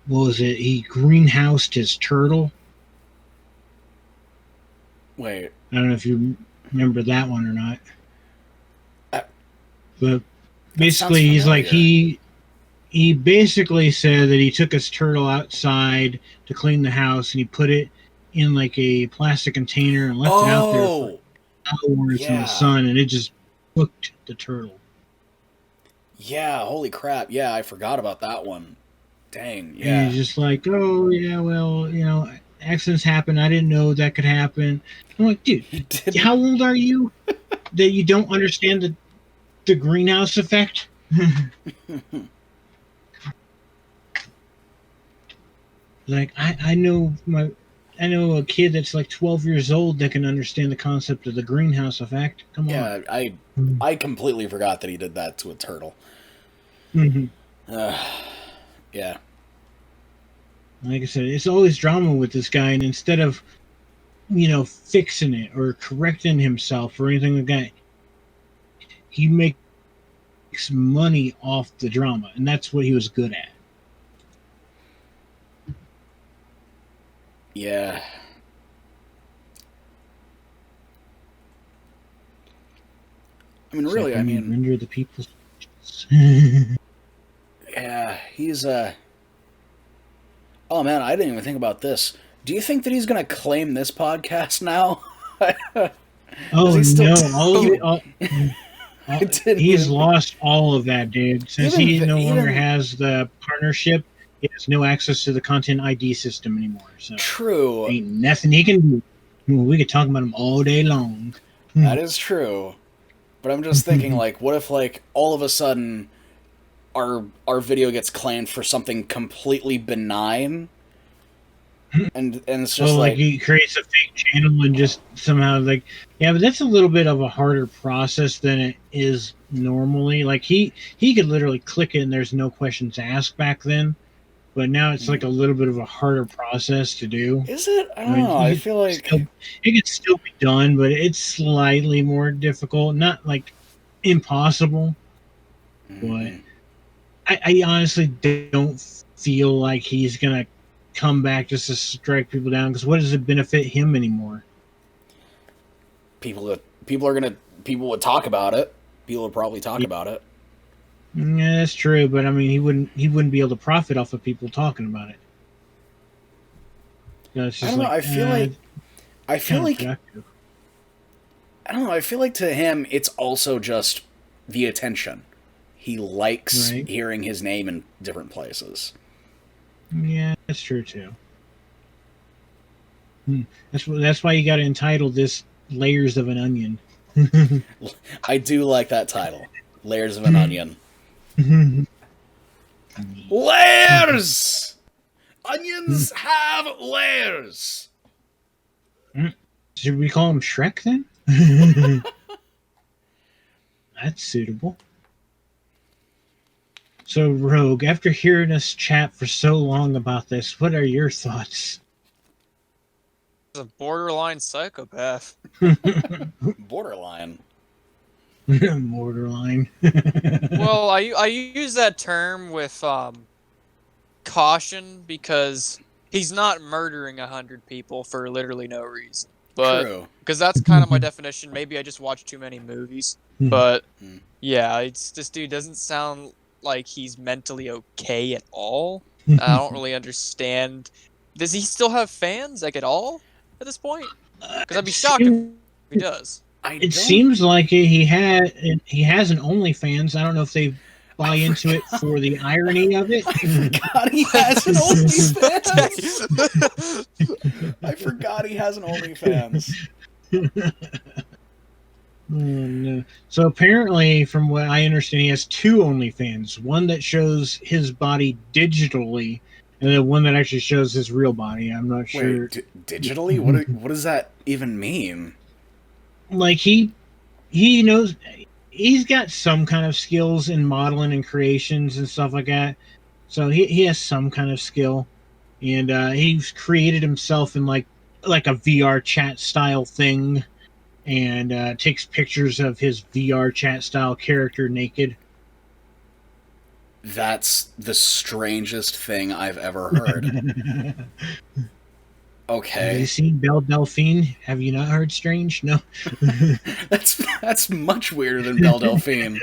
Speaker 2: what was it? He greenhoused his turtle.
Speaker 1: Wait.
Speaker 2: I don't know if you remember that one or not. But basically, he's like he basically said that he took his turtle outside to clean the house and he put it in like a plastic container and left it out there for hours in the sun, and it just cooked the turtle.
Speaker 1: Yeah, holy crap. Yeah, I forgot about that one. Dang, yeah.
Speaker 2: And he's just like, oh, yeah, well, accidents happen. I didn't know that could happen. I'm like, dude, how old are you that you don't understand the greenhouse effect? Like, I know a kid that's like 12 years old that can understand the concept of the greenhouse effect. Come on.
Speaker 1: Yeah, I completely forgot that he did that to a turtle.
Speaker 2: Mm-hmm.
Speaker 1: Yeah.
Speaker 2: Like I said, it's always drama with this guy, and instead of, fixing it or correcting himself or anything like that, he makes money off the drama, and that's what he was good at.
Speaker 1: Yeah. I mean, really, I mean...
Speaker 2: Render the people's...
Speaker 1: Yeah, he's, Oh, man, I didn't even think about this. Do you think that he's going to claim this podcast now?
Speaker 2: Oh, no. He's lost all of that, dude. Since he no longer has the partnership, he has no access to the content ID system anymore. So
Speaker 1: true.
Speaker 2: Ain't nothing he can do. We could talk about him all day long.
Speaker 1: That is true. But I'm just thinking, like, what if, like, all of a sudden our video gets claimed for something completely benign? And it's just
Speaker 2: like he creates a fake channel and just somehow but that's a little bit of a harder process than it is normally. Like he could literally click it and there's no questions asked back then, but now it's like a little bit of a harder process to do.
Speaker 1: Is it? I don't know. I feel like
Speaker 2: it could still be done, but it's slightly more difficult. Not like impossible, but I honestly don't feel like he's gonna come back just to strike people down, because what does it benefit him anymore?
Speaker 1: People would talk about it. People would probably talk about it.
Speaker 2: Yeah, that's true, but I mean, he wouldn't be able to profit off of people talking about it. I don't know. I feel
Speaker 1: like to him, it's also just the attention. He likes hearing his name in different places.
Speaker 2: Yeah, that's true too. That's why you got to entitle this "Layers of an Onion."
Speaker 1: I do like that title, "Layers of an Onion." Layers! Onions have layers!
Speaker 2: Should we call him Shrek then? That's suitable. So, Rogue, after hearing us chat for so long about this, what are your thoughts?
Speaker 3: He's a borderline psychopath.
Speaker 1: Borderline.
Speaker 2: Borderline.
Speaker 3: Well, I use that term with caution because he's not murdering 100 people for literally no reason. But
Speaker 1: True.
Speaker 3: because that's kind of my definition. Maybe I just watch too many movies. But yeah, it's this dude doesn't sound like he's mentally okay at all. I don't really understand. Does he still have fans like at all at this point? Because I'd be shocked if he does.
Speaker 2: It seems like he has an OnlyFans. I don't know if they buy into it for the irony of it.
Speaker 1: I forgot he has an OnlyFans. I forgot he has an OnlyFans.
Speaker 2: Oh, no. So apparently, from what I understand, he has two OnlyFans. One that shows his body digitally, and then one that actually shows his real body. I'm not sure.
Speaker 1: Wait, digitally? What does that even mean?
Speaker 2: Like he knows he's got some kind of skills in modeling and creations and stuff like that. So he has some kind of skill, and he's created himself in like a VR chat style thing, and takes pictures of his VR chat style character naked.
Speaker 1: That's the strangest thing I've ever heard. Okay.
Speaker 2: Have you seen Belle Delphine? Have you not heard strange? No.
Speaker 1: That's much weirder than Belle Delphine.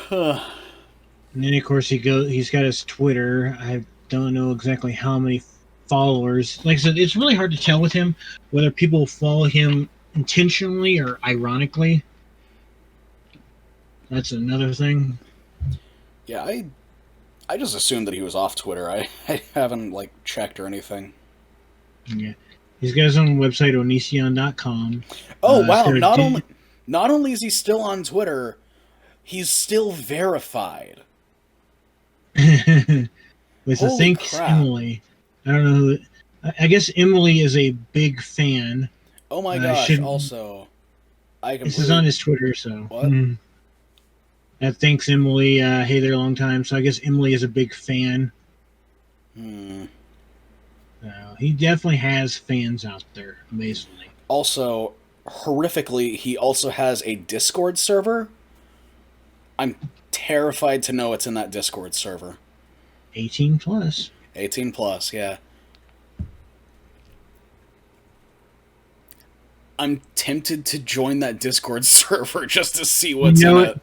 Speaker 2: And then of course he's got his Twitter. I don't know exactly how many followers. Like I said, it's really hard to tell with him whether people follow him intentionally or ironically. That's another thing.
Speaker 1: Yeah, I just assumed that he was off Twitter. I haven't like checked or anything.
Speaker 2: Yeah. He's got his own website, onision.com.
Speaker 1: Oh wow, not only is he still on Twitter, he's still verified.
Speaker 2: With
Speaker 1: Holy
Speaker 2: I think
Speaker 1: crap.
Speaker 2: Emily. I don't know who. I guess Emily is a big fan.
Speaker 1: Oh my gosh, also
Speaker 2: This is on his Twitter, so.
Speaker 1: What?
Speaker 2: Thanks, Emily. Hey there, long time. So I guess Emily is a big fan. He definitely has fans out there, amazingly.
Speaker 1: Also, horrifically, he also has a Discord server. I'm terrified to know it's in that Discord server.
Speaker 2: 18 plus.
Speaker 1: 18 plus, yeah. I'm tempted to join that Discord server just to see what's in it.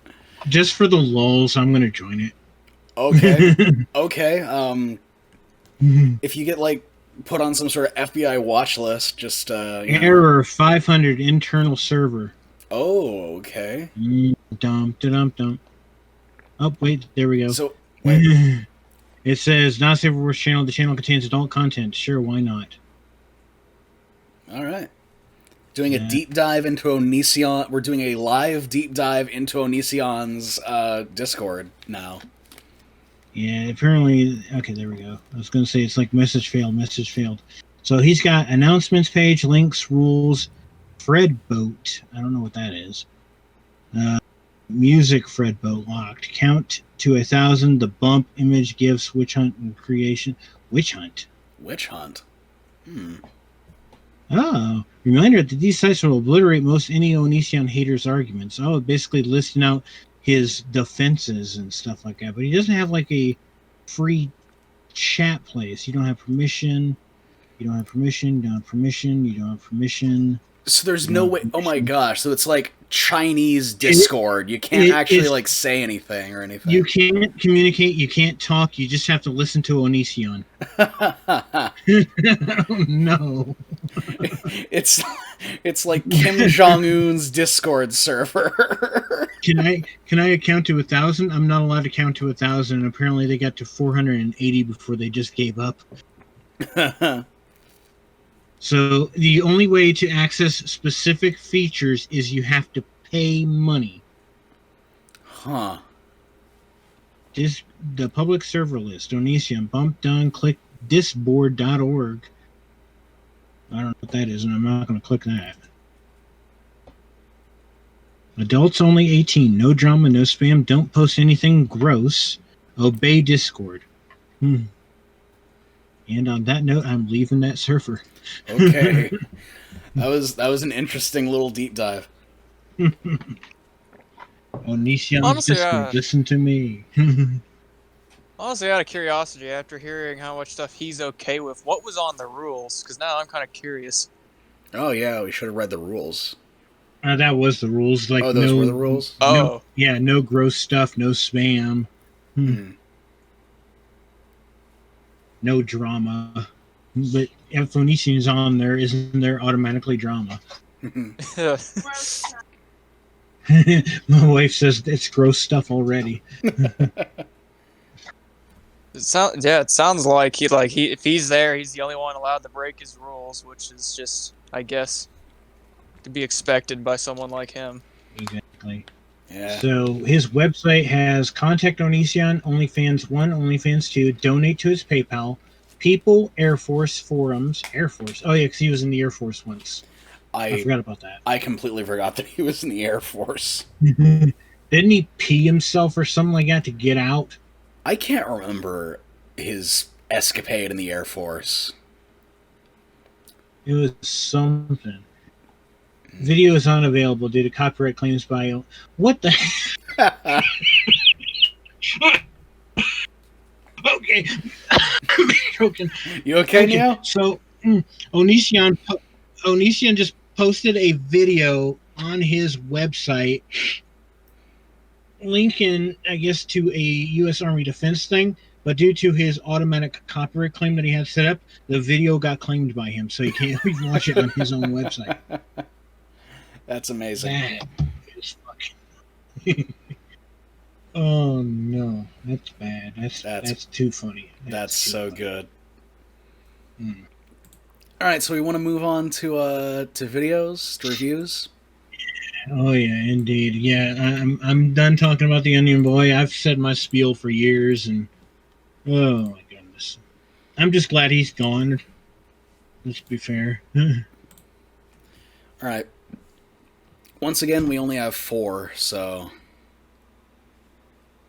Speaker 2: Just for the lulz, I'm going to join it.
Speaker 1: Okay. Okay. If you get, like, put on some sort of FBI watch list, just,
Speaker 2: Error 500 internal server.
Speaker 1: Oh, okay.
Speaker 2: Dump. Oh, wait, there we go.
Speaker 1: So, wait.
Speaker 2: It says, not safe for work channel. The channel contains adult content. Sure, why not?
Speaker 1: All right. Doing a deep dive into Onision. We're doing a live deep dive into Onision's Discord now.
Speaker 2: Yeah, apparently. Okay, there we go. I was going to say it's like message failed. So he's got announcements page, links, rules, Fred boat. I don't know what that is. Music Fred boat locked. Count to 1,000. The bump, image, gifts, witch hunt, and creation. Witch hunt. Oh, reminder that these sites will obliterate most any Onision haters' arguments. Oh, basically listing out his defenses and stuff like that. But he doesn't have like a free chat place. You don't have permission. You don't have permission. You don't have permission. You don't have permission.
Speaker 1: So there's no way. Oh my gosh! So it's like Chinese Discord. You can't actually like say anything or anything.
Speaker 2: You can't communicate. You can't talk. You just have to listen to Onision. Oh, no.
Speaker 1: It's like Kim Jong Un's Discord server.
Speaker 2: Can I count to 1,000? I'm not allowed to count to 1,000. And apparently they got to 480 before they just gave up. So the only way to access specific features is you have to pay money.
Speaker 1: Huh.
Speaker 2: The public server list. Onision. Bump done. Click disboard.org. I don't know what that is, and I'm not going to click that. Adults only 18. No drama, no spam. Don't post anything gross. Obey Discord. And on that note, I'm leaving that server.
Speaker 1: Okay. That was an interesting little deep dive.
Speaker 2: Onision's
Speaker 3: Honestly,
Speaker 2: Discord. Listen to me.
Speaker 3: Honestly, out of curiosity, after hearing how much stuff he's okay with, what was on the rules? Because now I'm kind of curious.
Speaker 1: Oh yeah, we should have read the rules.
Speaker 2: That was the rules. Like,
Speaker 1: Oh, those were the rules?
Speaker 3: Oh.
Speaker 2: No gross stuff, no spam. No drama. But if Onision's on there, isn't there automatically drama? My wife says it's gross stuff already.
Speaker 3: It sounds like if he's there, he's the only one allowed to break his rules, which is just, I guess, to be expected by someone like him.
Speaker 2: Exactly.
Speaker 1: Yeah.
Speaker 2: So his website has contact Onision, OnlyFans 1, OnlyFans 2, donate to his PayPal, People, Air Force, Forums, Air Force. Oh yeah, because he was in the Air Force once. I forgot about that.
Speaker 1: I completely forgot that he was in the Air Force.
Speaker 2: Didn't he pee himself or something like that to get out?
Speaker 1: I can't remember his escapade in the Air Force.
Speaker 2: It was something. Video is unavailable due to copyright claims by... What the... Okay.
Speaker 1: You okay, Neo?
Speaker 2: So, Onision just posted a video on his website linking, I guess, to a U.S. Army defense thing, but due to his automatic copyright claim that he had set up, the video got claimed by him, so you can't even watch it on his own website.
Speaker 1: That's amazing.
Speaker 2: That is fucking... Oh no, that's bad. That's too funny.
Speaker 1: That's so
Speaker 2: funny.
Speaker 1: good. All right, so we want to move on to videos, to reviews.
Speaker 2: Oh yeah, indeed. Yeah, I'm done talking about the Onion Boy. I've said my spiel for years, and oh my goodness, I'm just glad he's gone. Let's be fair.
Speaker 1: All right. Once again, we only have 4, so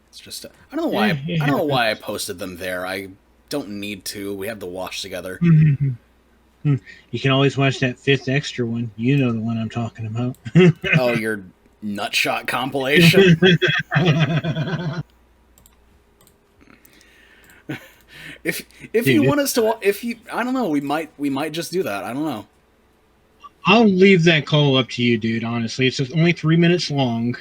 Speaker 1: it's just I don't know why I don't know why I posted them there. I don't need to. We have the wash together.
Speaker 2: You can always watch that 5th extra one. You know the one I'm talking about.
Speaker 1: Oh, your Nutshot compilation. If you want us to, I don't know, we might just do that. I don't know.
Speaker 2: I'll leave that call up to you, dude. Honestly, it's only 3 minutes long,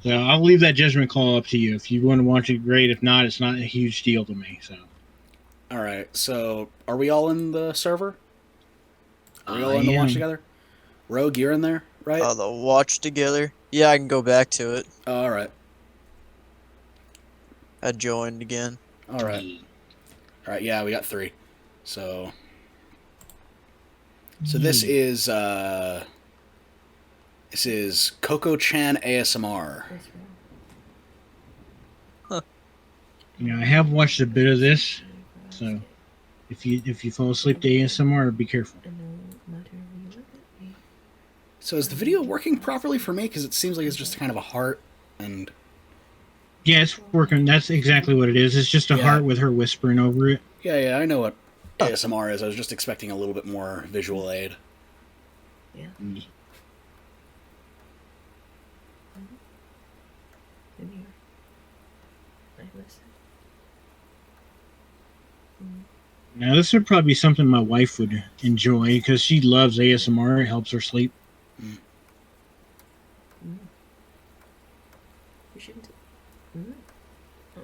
Speaker 2: so I'll leave that judgment call up to you. If you want to watch it, great. If not, it's not a huge deal to me. So,
Speaker 1: all right. So, are we all in the server? Are we all in the watch together? Rogue, you're in there, right?
Speaker 3: The watch together. Yeah, I can go back to it.
Speaker 1: All right.
Speaker 3: I joined again.
Speaker 1: All right. All right. Yeah, we got 3. So this is Coco-chan ASMR.
Speaker 3: Huh.
Speaker 2: I have watched a bit of this, so if you fall asleep to ASMR, be careful.
Speaker 1: So is the video working properly for me? Because it seems like it's just kind of a heart and...
Speaker 2: Yeah, it's working. That's exactly what it is. It's just a heart with her whispering over it.
Speaker 1: Yeah, I know what ASMR is. I was just expecting a little bit more visual aid.
Speaker 4: Yeah.
Speaker 2: Now, this would probably be something my wife would enjoy because she loves ASMR. It helps her sleep.
Speaker 4: You shouldn't. Oh,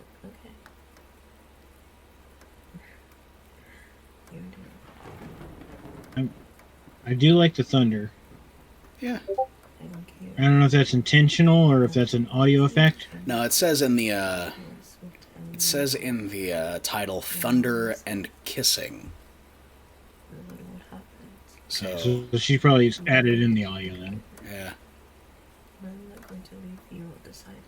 Speaker 4: okay.
Speaker 2: I do like the thunder.
Speaker 1: Yeah.
Speaker 4: I don't care.
Speaker 2: I don't know if that's intentional or if that's an audio effect.
Speaker 1: No, it says in the title, thunder and kissing. So
Speaker 2: she probably added in the audio then.
Speaker 1: Yeah.
Speaker 4: I'm not going to leave you on the sidelines.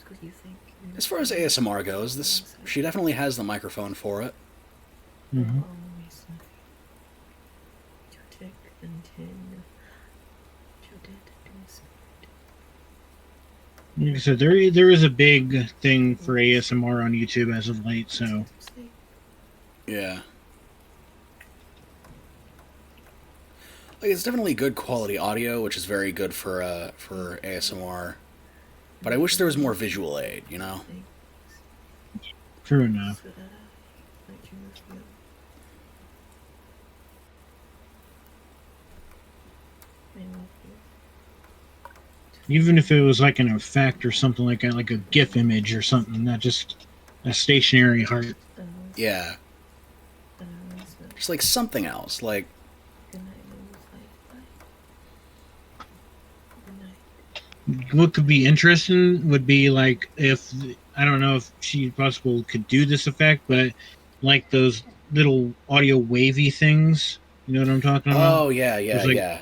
Speaker 4: What do you think?
Speaker 1: As far as ASMR goes, she definitely has the microphone for it.
Speaker 2: Mm-hmm. Like I said, there is a big thing for ASMR on YouTube as of late, so
Speaker 1: Yeah. Like, it's definitely good quality audio, which is very good for ASMR. But I wish there was more visual aid, you know?
Speaker 2: true enough. Even if it was like an effect or something like that, like a GIF image or something, not just a stationary heart.
Speaker 1: Yeah. Just like something else, like...
Speaker 2: What could be interesting would be like if, I don't know if she possibly could do this effect, but like those little audio wavy things, you know what I'm talking about?
Speaker 1: Oh, yeah,
Speaker 2: like,
Speaker 1: yeah.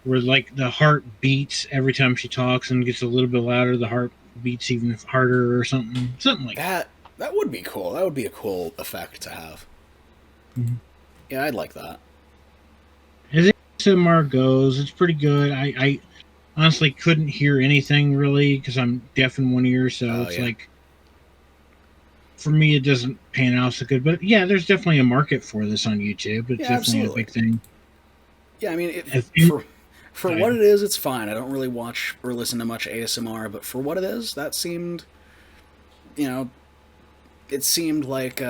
Speaker 2: Where like the heart beats every time she talks and gets a little bit louder, the heart beats even harder or something like that.
Speaker 1: That would be cool. That would be a cool effect to have.
Speaker 2: Mm-hmm.
Speaker 1: Yeah, I'd like that.
Speaker 2: As ASMR goes, it's pretty good. I honestly couldn't hear anything really because I'm deaf in one ear, so it's like, for me it doesn't pan out so good. But yeah, there's definitely a market for this on YouTube. It's definitely a big thing.
Speaker 1: Yeah, I mean, for what it is, it's fine. I don't really watch or listen to much ASMR, but for what it is, that seemed, you know, it seemed like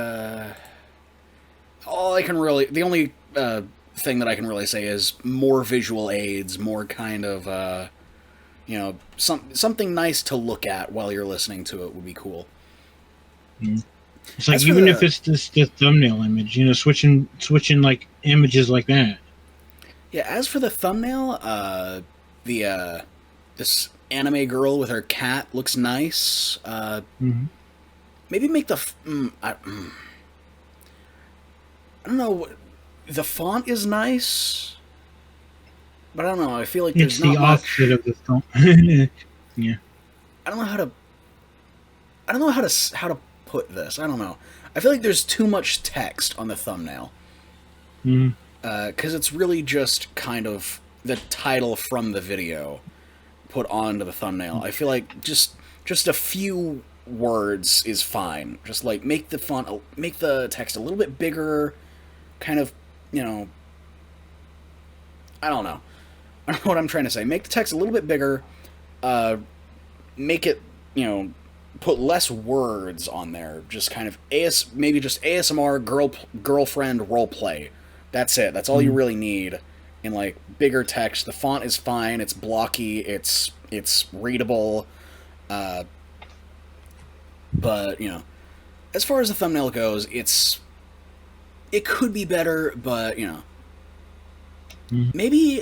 Speaker 1: all I can really, the only thing that I can really say is more visual aids, more kind of, you know, something nice to look at while you're listening to it would be cool.
Speaker 2: Mm-hmm. It's like, even if it's just the thumbnail image, you know, switching like images like that.
Speaker 1: Yeah, as for the thumbnail, this anime girl with her cat looks nice. Maybe make the I don't know. The font is nice, but I don't know. I feel like there's not much.
Speaker 2: It's the opposite of the font. Yeah.
Speaker 1: I don't know how to put this. I don't know. I feel like there's too much text on the thumbnail. Because it's really just kind of the title from the video put onto the thumbnail. I feel like just a few words is fine. Just like make the text a little bit bigger, kind of, you know, I don't know what I'm trying to say. Make the text a little bit bigger, make it, you know, put less words on there. Just kind of maybe just ASMR girlfriend roleplay. That's it. That's all you really need. In like bigger text. The font is fine. It's blocky. It's readable. But you know, as far as the thumbnail goes, it could be better. But you know, maybe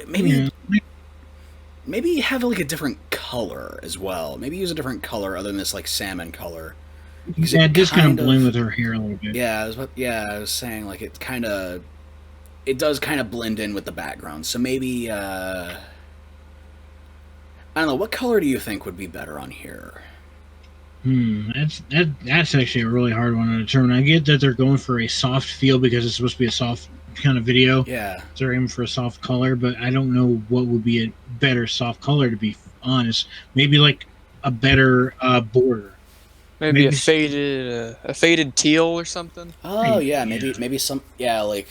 Speaker 1: have like a different color as well. Maybe use a different color other than this like salmon color.
Speaker 2: Yeah, just kind of blend with her hair a little bit.
Speaker 1: Yeah, I was saying like it does kind of blend in with the background. So maybe, I don't know, what color do you think would be better on here?
Speaker 2: That's actually a really hard one to determine. I get that they're going for a soft feel because it's supposed to be a soft kind of video.
Speaker 1: Yeah.
Speaker 2: So they're aiming for a soft color, but I don't know what would be a better soft color, to be honest. Maybe like a better border.
Speaker 3: Maybe a faded teal or something.
Speaker 1: Oh yeah, maybe some, yeah, like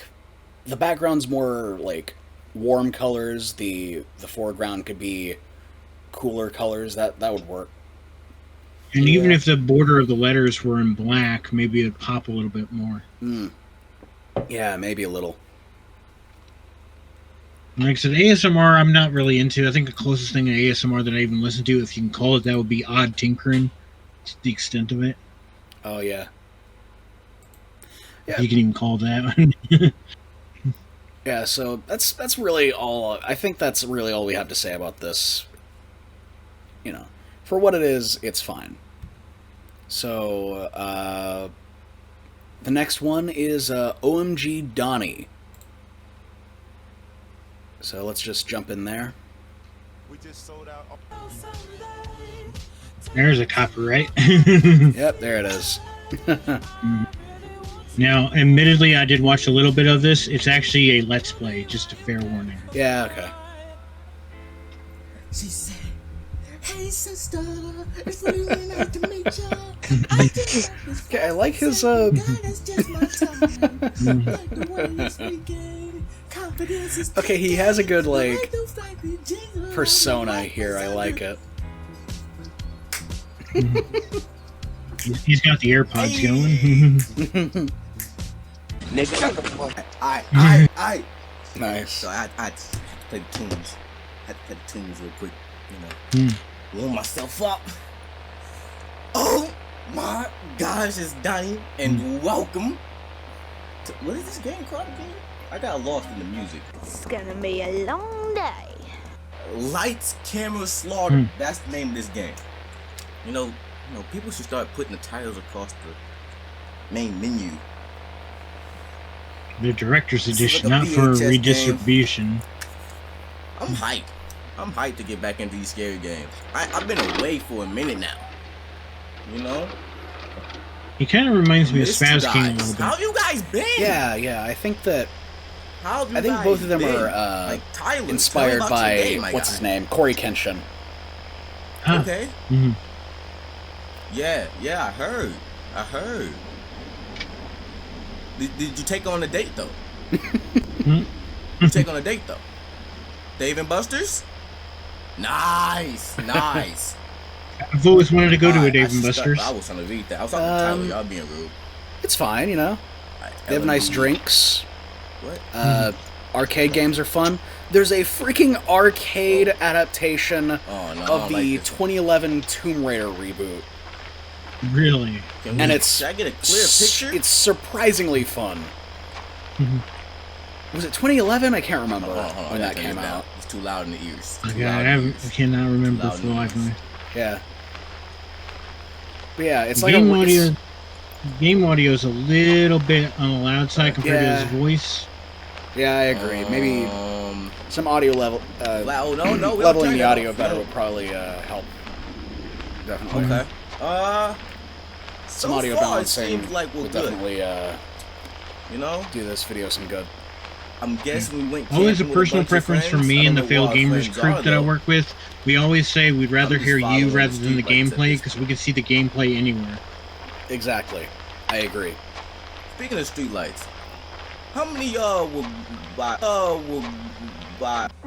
Speaker 1: the background's more like warm colors. The foreground could be cooler colors. That would work.
Speaker 2: And even if the border of the letters were in black, maybe it'd pop a little bit more.
Speaker 1: Yeah, maybe a little.
Speaker 2: Like I said, ASMR I'm not really into. I think the closest thing to ASMR that I even listen to, if you can call it that, would be odd tinkering. It's the extent of it.
Speaker 1: Oh yeah.
Speaker 2: If you can even call that.
Speaker 1: Yeah, so that's really all. I think that's really all we have to say about this. You know, for what it is, it's fine. So, the next one is OMGDonni. So let's just jump in there.
Speaker 5: We just sold out.
Speaker 2: There's a copyright.
Speaker 1: Yep, there it is.
Speaker 2: Now, admittedly, I did watch a little bit of this. It's actually a Let's Play, just a fair warning.
Speaker 1: Yeah, okay.
Speaker 5: She said, "Hey sister, it's really nice to meet you."
Speaker 1: Okay, I like his Okay, he has a good like persona here. I like it.
Speaker 2: He's got the AirPods going.
Speaker 5: Nigga, I.
Speaker 1: Nice.
Speaker 5: So I play the tunes. I had to play the tunes real quick, you know. Warm myself up. Oh my gosh, it's Donnie, and welcome to, what is this game called again? I got lost in the music.
Speaker 6: It's gonna be a long day.
Speaker 5: Lights, Camera, Slaughter. That's the name of this game. You know, people should start putting the titles across the main menu.
Speaker 2: The director's
Speaker 5: This is
Speaker 2: edition,
Speaker 5: like a
Speaker 2: not for
Speaker 5: VHS
Speaker 2: redistribution.
Speaker 5: I'm hyped. I'm hyped to get back into these scary games. I've been away for a minute now. You know?
Speaker 2: He kind of reminds me of
Speaker 5: Missed you
Speaker 2: Spaz King a
Speaker 5: guys.
Speaker 2: little
Speaker 5: How
Speaker 2: bit.
Speaker 5: have you guys been?
Speaker 1: Yeah. I think that
Speaker 5: How have you
Speaker 1: I think
Speaker 5: guys
Speaker 1: both of them
Speaker 5: been?
Speaker 1: are
Speaker 5: like Tyler,
Speaker 1: inspired
Speaker 5: tell me about
Speaker 1: by
Speaker 5: your day, my
Speaker 1: what's
Speaker 5: guy.
Speaker 1: his name, Corey Kenshin.
Speaker 2: Huh.
Speaker 5: Okay.
Speaker 2: Mhm.
Speaker 5: Yeah, I heard. Did you take on a date though? You take on a date though? Dave and Buster's? Nice.
Speaker 2: I've always wanted to go to a Dave and
Speaker 5: I
Speaker 2: Buster's.
Speaker 5: was trying to read that. I was talking to Tyler. Y'all being rude.
Speaker 1: It's fine, you know.
Speaker 5: Alright,
Speaker 1: They have nice
Speaker 5: LMU.
Speaker 1: drinks.
Speaker 5: What?
Speaker 1: Arcade games are fun. There's a freaking arcade adaptation
Speaker 5: Oh no. I
Speaker 1: of
Speaker 5: don't
Speaker 1: the
Speaker 5: like this one.
Speaker 1: 2011 Tomb Raider reboot.
Speaker 2: Really?
Speaker 1: And it's
Speaker 5: Should I get a clear picture?
Speaker 1: It's surprisingly fun.
Speaker 2: Mhm.
Speaker 1: Was it 2011? I can't remember
Speaker 5: Hold on,
Speaker 1: when
Speaker 5: I
Speaker 1: that
Speaker 5: gotta turn
Speaker 1: came
Speaker 5: it down.
Speaker 1: out.
Speaker 5: It's too loud in the ears. Too
Speaker 2: Okay,
Speaker 5: loud
Speaker 2: I
Speaker 5: in the ears.
Speaker 2: cannot remember
Speaker 5: Loud
Speaker 2: for the life of me.
Speaker 1: Yeah. But yeah, it's like
Speaker 2: Game
Speaker 1: a
Speaker 2: audio. Game audio is a little bit on the loud side compared to
Speaker 1: Yeah.
Speaker 2: his voice.
Speaker 1: Yeah, I agree. Maybe some audio level
Speaker 5: Loud. No, we don't
Speaker 1: leveling
Speaker 5: turn
Speaker 1: the
Speaker 5: it
Speaker 1: audio
Speaker 5: off.
Speaker 1: better
Speaker 5: No.
Speaker 1: would probably help. Definitely.
Speaker 5: Okay.
Speaker 1: Some
Speaker 5: So
Speaker 1: audio
Speaker 5: far,
Speaker 1: balancing
Speaker 5: it seems like we're
Speaker 1: would
Speaker 5: good.
Speaker 1: definitely
Speaker 5: You know,
Speaker 1: do this video some good.
Speaker 5: I'm guessing we went.
Speaker 2: Always a
Speaker 5: camping with
Speaker 2: personal
Speaker 5: bunch of
Speaker 2: preference for
Speaker 5: friends.
Speaker 2: me
Speaker 5: I
Speaker 2: and the
Speaker 5: don't know who
Speaker 2: failed
Speaker 5: our
Speaker 2: gamers
Speaker 5: friends
Speaker 2: group
Speaker 5: are,
Speaker 2: that I
Speaker 5: though.
Speaker 2: work with. We always say we'd rather
Speaker 5: just
Speaker 2: hear
Speaker 5: following
Speaker 2: you
Speaker 5: the
Speaker 2: rather than the
Speaker 5: street lights at
Speaker 2: gameplay
Speaker 5: this
Speaker 2: because we can see the gameplay anywhere.
Speaker 1: Exactly. I agree.
Speaker 5: Speaking of streetlights, how many y'all will buy?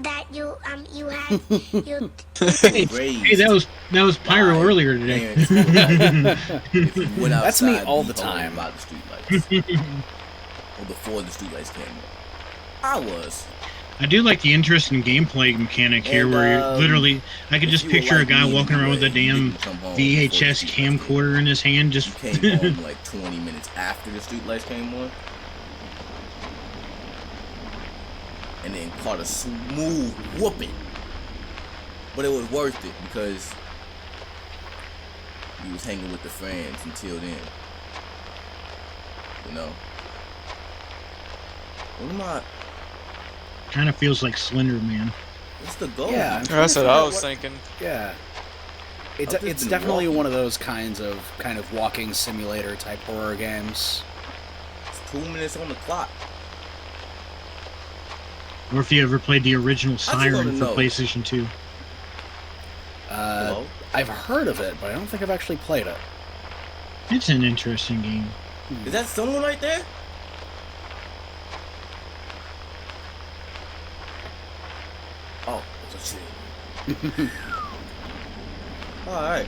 Speaker 6: That you had you
Speaker 2: Hey, that was Pyro
Speaker 5: Bye.
Speaker 2: earlier today.
Speaker 5: If you went
Speaker 1: That's me
Speaker 5: outside
Speaker 1: all the
Speaker 5: and told
Speaker 1: time.
Speaker 5: about the streetlights, or before the streetlights came on. I was.
Speaker 2: I do like the interesting gameplay mechanic here,
Speaker 5: And,
Speaker 2: where you're literally, I could
Speaker 5: if
Speaker 2: just
Speaker 5: you were
Speaker 2: picture a
Speaker 5: like
Speaker 2: guy
Speaker 5: me
Speaker 2: walking around with a
Speaker 5: anyway, you
Speaker 2: damn
Speaker 5: didn't come home before the
Speaker 2: VHS
Speaker 5: streetlights came on.
Speaker 2: camcorder in his hand,
Speaker 5: You
Speaker 2: just
Speaker 5: came home like 20 minutes after the streetlights came on, and then caught a smooth whooping. But it was worth it because you was hanging with the friends until then. You know. What am I?
Speaker 2: kind of feels like Slender Man.
Speaker 5: What's the goal?
Speaker 1: Yeah.
Speaker 3: That's what I was thinking.
Speaker 1: Yeah. It's
Speaker 5: I've just
Speaker 1: it's
Speaker 5: been
Speaker 1: definitely
Speaker 5: walking.
Speaker 1: one of those kinds of kind of walking simulator type horror games.
Speaker 5: It's 2 minutes on the clock.
Speaker 2: Or if you ever played the original
Speaker 5: wanna
Speaker 2: Siren for
Speaker 5: know.
Speaker 2: PlayStation 2.
Speaker 5: Hello?
Speaker 1: I've heard of it, but I don't think I've actually played it.
Speaker 2: It's an interesting game.
Speaker 5: Is that someone right there? Oh, it's a tree. Alright.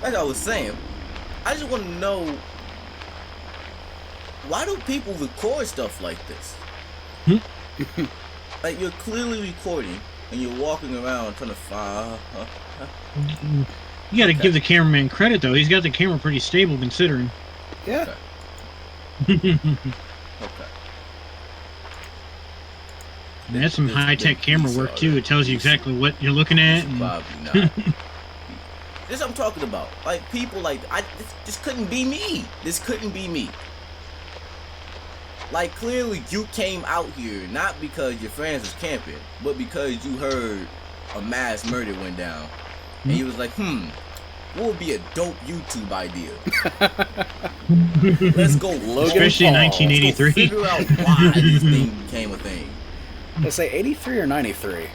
Speaker 5: Like I was saying, I just want to know, why do people record stuff like this? Like, you're clearly recording, and you're walking around trying to find...
Speaker 2: You gotta
Speaker 5: Okay.
Speaker 2: give the cameraman credit, though. He's got the camera pretty stable, considering.
Speaker 1: Yeah.
Speaker 5: Okay.
Speaker 2: And that's some
Speaker 5: This-
Speaker 2: high-tech
Speaker 5: this-
Speaker 2: camera
Speaker 5: these
Speaker 2: work,
Speaker 5: are
Speaker 2: too.
Speaker 5: the-
Speaker 2: It tells you
Speaker 5: these-
Speaker 2: exactly what you're looking at.
Speaker 5: Should
Speaker 2: And
Speaker 5: probably not. This is what I'm talking about. Like, people like this couldn't be me. This couldn't be me. Like, clearly you came out here not because your friends was camping, but because you heard a mass murder went down and he was like, what would be a dope YouTube idea? Let's go,
Speaker 2: Especially in 1983.
Speaker 5: Let's go figure out why this thing became a thing.
Speaker 1: Let's say 83 or 93.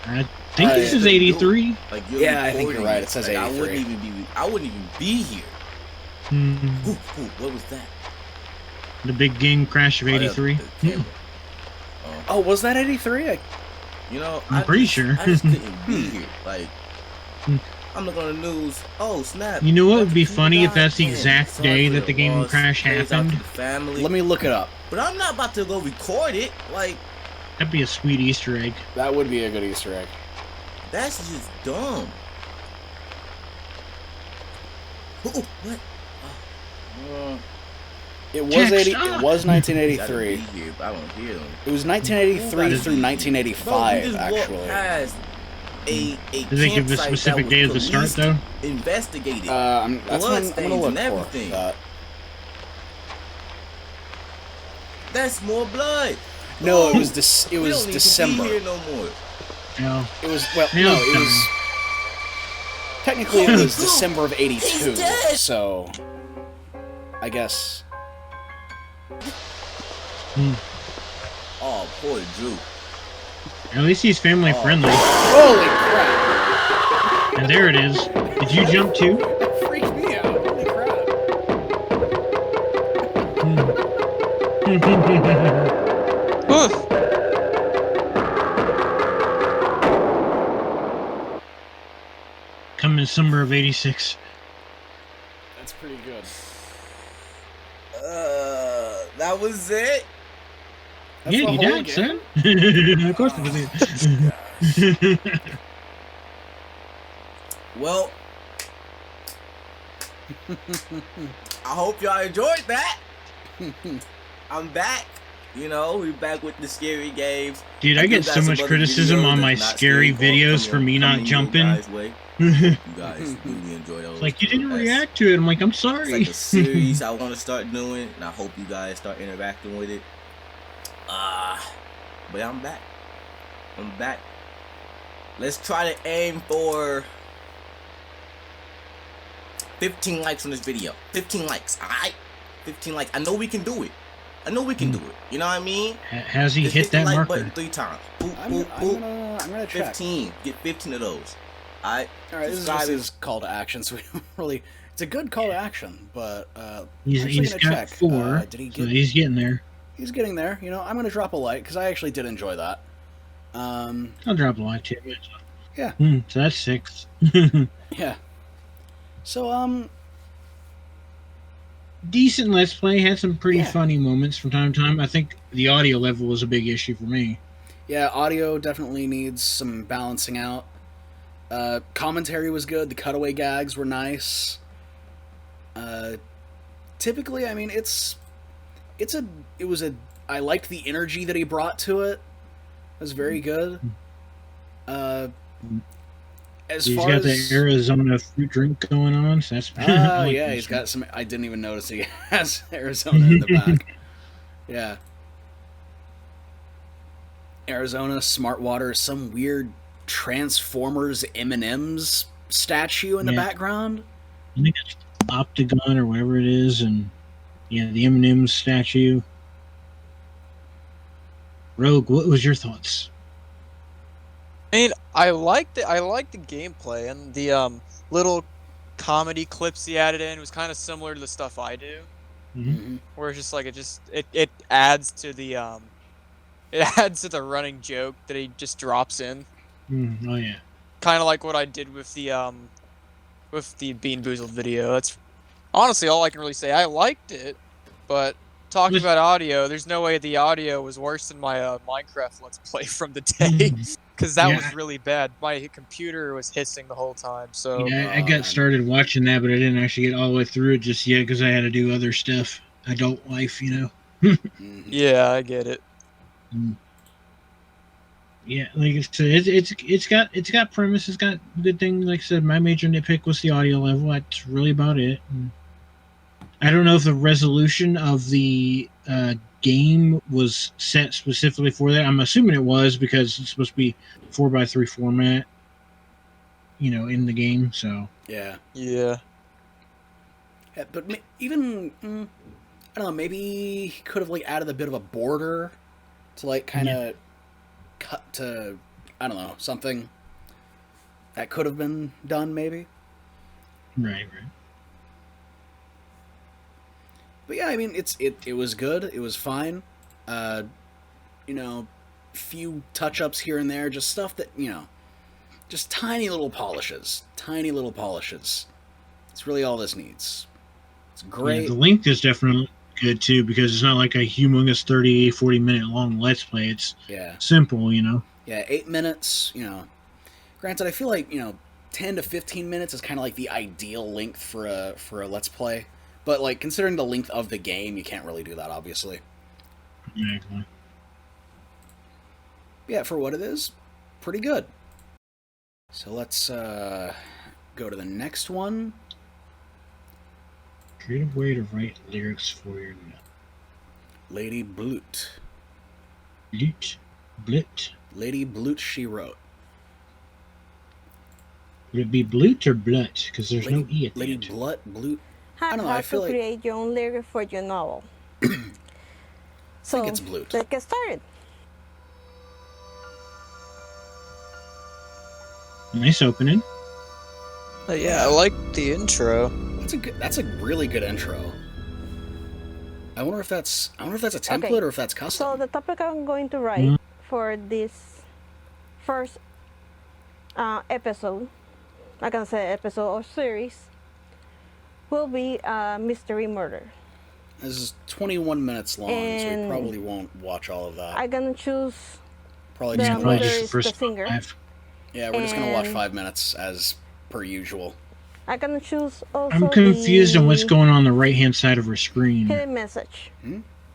Speaker 2: I think this is 83.
Speaker 5: Like, you're
Speaker 1: Yeah, I think you're
Speaker 5: recording
Speaker 1: right. It says
Speaker 5: like,
Speaker 1: 83.
Speaker 5: I wouldn't even be here. Ooh, what was that?
Speaker 2: The big game crash of
Speaker 5: Oh, yeah,
Speaker 2: 83.
Speaker 5: the camera.
Speaker 1: Oh, was that 83?
Speaker 2: I'm pretty sure.
Speaker 5: I just couldn't be here. Like, I'm looking on the news. Oh, snap.
Speaker 2: You know what would be
Speaker 5: Two
Speaker 2: funny if
Speaker 5: guys
Speaker 2: that's the
Speaker 5: dead.
Speaker 2: exact
Speaker 5: Sorry
Speaker 2: day
Speaker 5: for
Speaker 2: that the game
Speaker 5: loss.
Speaker 2: crash
Speaker 5: Prayers out to
Speaker 2: happened?
Speaker 5: the family.
Speaker 1: Let me look it up.
Speaker 5: But I'm not about to go record it. Like,
Speaker 2: That'd be a sweet Easter egg.
Speaker 1: That would be a good Easter egg.
Speaker 5: that's just dumb. Ooh, what?
Speaker 1: It was
Speaker 2: Text
Speaker 1: 80.
Speaker 2: up.
Speaker 1: It was
Speaker 5: Gotta
Speaker 1: 1983.
Speaker 5: be here, but I don't hear them.
Speaker 1: It was 1983
Speaker 5: Gotta
Speaker 1: through
Speaker 5: be.
Speaker 1: 1985,
Speaker 5: Bro, we just walked
Speaker 1: actually.
Speaker 5: past a
Speaker 2: Did they give the
Speaker 5: campsite
Speaker 2: specific
Speaker 5: that
Speaker 2: day
Speaker 5: was
Speaker 2: of the start,
Speaker 5: policed,
Speaker 2: though?
Speaker 5: Investigated.
Speaker 1: That's what I'm
Speaker 5: Bloodstains
Speaker 1: gonna look
Speaker 5: and
Speaker 1: for.
Speaker 5: everything.
Speaker 1: That.
Speaker 5: That's more blood.
Speaker 1: No, it
Speaker 5: Ooh,
Speaker 1: was it
Speaker 5: we
Speaker 1: was
Speaker 5: don't need
Speaker 1: December.
Speaker 5: To be here no more.
Speaker 2: No.
Speaker 1: It was no,
Speaker 2: No,
Speaker 1: it was technically it was December of '82.
Speaker 5: He's dead.
Speaker 1: So I guess
Speaker 5: Oh, poor Drew.
Speaker 2: At least he's family friendly.
Speaker 1: holy crap!
Speaker 2: And there it is. Did you jump too?
Speaker 1: That freaked me out. Holy crap!
Speaker 3: Oof.
Speaker 2: Coming summer of 86.
Speaker 1: That's pretty good.
Speaker 5: That was it.
Speaker 1: That's
Speaker 2: Yeah,
Speaker 1: the
Speaker 2: you
Speaker 1: whole
Speaker 2: died,
Speaker 1: game?
Speaker 2: son. Of course it did.
Speaker 5: Well, I hope y'all enjoyed that. I'm back. You know, we're back with the scary games.
Speaker 2: Dude, I get
Speaker 5: do
Speaker 2: so
Speaker 5: got
Speaker 2: much
Speaker 5: some other
Speaker 2: criticism
Speaker 5: videos
Speaker 2: on my
Speaker 5: that's not
Speaker 2: scary
Speaker 5: scary
Speaker 2: videos for me not
Speaker 5: coming your
Speaker 2: jumping.
Speaker 5: guys' way. You guys really enjoy those.
Speaker 2: Like, you didn't
Speaker 5: That's-
Speaker 2: react to it. I'm like, I'm
Speaker 5: It's
Speaker 2: sorry.
Speaker 5: like a series I want to start doing, and I hope you guys start interacting with it. But I'm back. I'm back. Let's try to aim for 15 likes on this video. 15 likes, alright? 15 likes. I know we can do it. I know we can do it. You know what I mean?
Speaker 2: Has he
Speaker 5: Just
Speaker 2: hit
Speaker 5: the
Speaker 2: that
Speaker 5: like
Speaker 2: marker?
Speaker 5: button 3 times. Boop,
Speaker 1: I'm
Speaker 5: boop, boop.
Speaker 1: gonna check.
Speaker 5: 15. Get 15 of those. Alright?
Speaker 1: All right, this is just his call to action, so we don't really. It's a good call to action, but
Speaker 2: He's
Speaker 1: actually
Speaker 2: got
Speaker 1: gonna check.
Speaker 2: 4,
Speaker 1: Did he
Speaker 2: so
Speaker 1: get?
Speaker 2: he's getting there.
Speaker 1: He's getting there. You know, I'm gonna drop a like because I actually did enjoy that.
Speaker 2: I'll drop a like too.
Speaker 1: Yeah.
Speaker 2: So that's 6.
Speaker 1: Yeah. So
Speaker 2: Decent Let's Play. Had some pretty
Speaker 1: Yeah.
Speaker 2: funny moments from time to time. I think the audio level was a big issue for me.
Speaker 1: yeah, audio definitely needs some balancing out. Commentary was good. The cutaway gags were nice. Typically, I mean, I liked the energy that he brought to it. It was very good. As
Speaker 2: He's
Speaker 1: far
Speaker 2: got
Speaker 1: as
Speaker 2: the Arizona fruit drink going on. So that's
Speaker 1: oh
Speaker 2: I like
Speaker 1: yeah,
Speaker 2: this
Speaker 1: he's
Speaker 2: one.
Speaker 1: got some. I didn't even notice he has Arizona in the back. Yeah, Arizona, Smart Water, some weird Transformers M&M's statue in the
Speaker 2: Yeah.
Speaker 1: background.
Speaker 2: I think it's Optagon or whatever it is, and yeah, the M&M's statue. Rogue, what was your thoughts?
Speaker 3: I mean, I liked the gameplay and the little comedy clips he added in was kind of similar to the stuff I do,
Speaker 1: Mm-hmm.
Speaker 3: where it's just like it adds to the it adds to the running joke that he just drops in,
Speaker 2: Oh yeah.
Speaker 3: kind of like what I did with the Bean Boozled video. That's honestly all I can really say. I liked it, but talking
Speaker 2: With-
Speaker 3: about audio, there's no way the audio was worse than my Minecraft Let's Play from the day. Because that
Speaker 2: Yeah.
Speaker 3: was really bad. My computer was hissing the whole time. So
Speaker 2: Yeah, I got started watching that, but I didn't actually get all the way through it just yet because I had to do other stuff. Adult life, you know.
Speaker 1: Mm-hmm.
Speaker 3: yeah, I get it.
Speaker 2: Yeah, like I said, it's got premise. It's got good things. Like I said, my major nitpick was the audio level. That's really about it. I don't know if the resolution of the game was set specifically for that. I'm assuming it was because it's supposed to be 4:3 format. in the game. So
Speaker 1: Yeah.
Speaker 3: Yeah.
Speaker 1: Yeah, but even I don't know, maybe he could have like added a bit of a border to like kind of cut to, I don't know, something that could have been done maybe.
Speaker 2: right.
Speaker 1: But yeah, I mean, it was good. It was fine. Few touch-ups here and there, just stuff that, just tiny little polishes. Tiny little polishes. It's really all this needs. It's great.
Speaker 2: Yeah, the length is definitely good too, because it's not like a humongous 40 minute long Let's Play. It's simple,
Speaker 1: Yeah, 8 minutes, Granted, I feel like, 10 to 15 minutes is kind of like the ideal length for a Let's Play. But, like, considering the length of the game, you can't really do that, obviously.
Speaker 2: Exactly.
Speaker 1: Yeah, for what it is, pretty good. So let's go to the next one.
Speaker 2: Creative way to write lyrics for your
Speaker 1: Lady Blut.
Speaker 2: Blut.
Speaker 1: Lady Blut, she wrote.
Speaker 2: Would it be Blut or Blut? Because there's
Speaker 1: Lady,
Speaker 2: no E at the
Speaker 1: Lady
Speaker 2: end.
Speaker 1: Blut.
Speaker 7: How
Speaker 1: don't know, I feel
Speaker 7: to
Speaker 1: like-
Speaker 7: create your own lyric for your novel.
Speaker 1: I think it's Blut.
Speaker 7: Let's get started.
Speaker 2: Nice opening.
Speaker 3: Yeah, I like the intro.
Speaker 1: That's a really good intro. I wonder if that's a template
Speaker 7: Okay.
Speaker 1: or if that's custom.
Speaker 7: So the topic I'm going to write for this first episode, I can say episode or series, will be mystery murder.
Speaker 1: This is 21 minutes long, so we
Speaker 7: And
Speaker 1: probably won't watch all of that.
Speaker 7: I'm gonna choose
Speaker 1: Probably
Speaker 7: the
Speaker 1: just gonna
Speaker 2: Probably
Speaker 1: watch.
Speaker 7: murder
Speaker 2: just the
Speaker 7: is
Speaker 2: first
Speaker 7: the singer.
Speaker 2: 5.
Speaker 1: Yeah, we're just gonna watch
Speaker 7: and-
Speaker 1: 5 minutes as per usual.
Speaker 7: I'm gonna choose also
Speaker 2: I'm confused on what's
Speaker 7: the
Speaker 2: going on the right hand side of her screen.
Speaker 7: hidden message.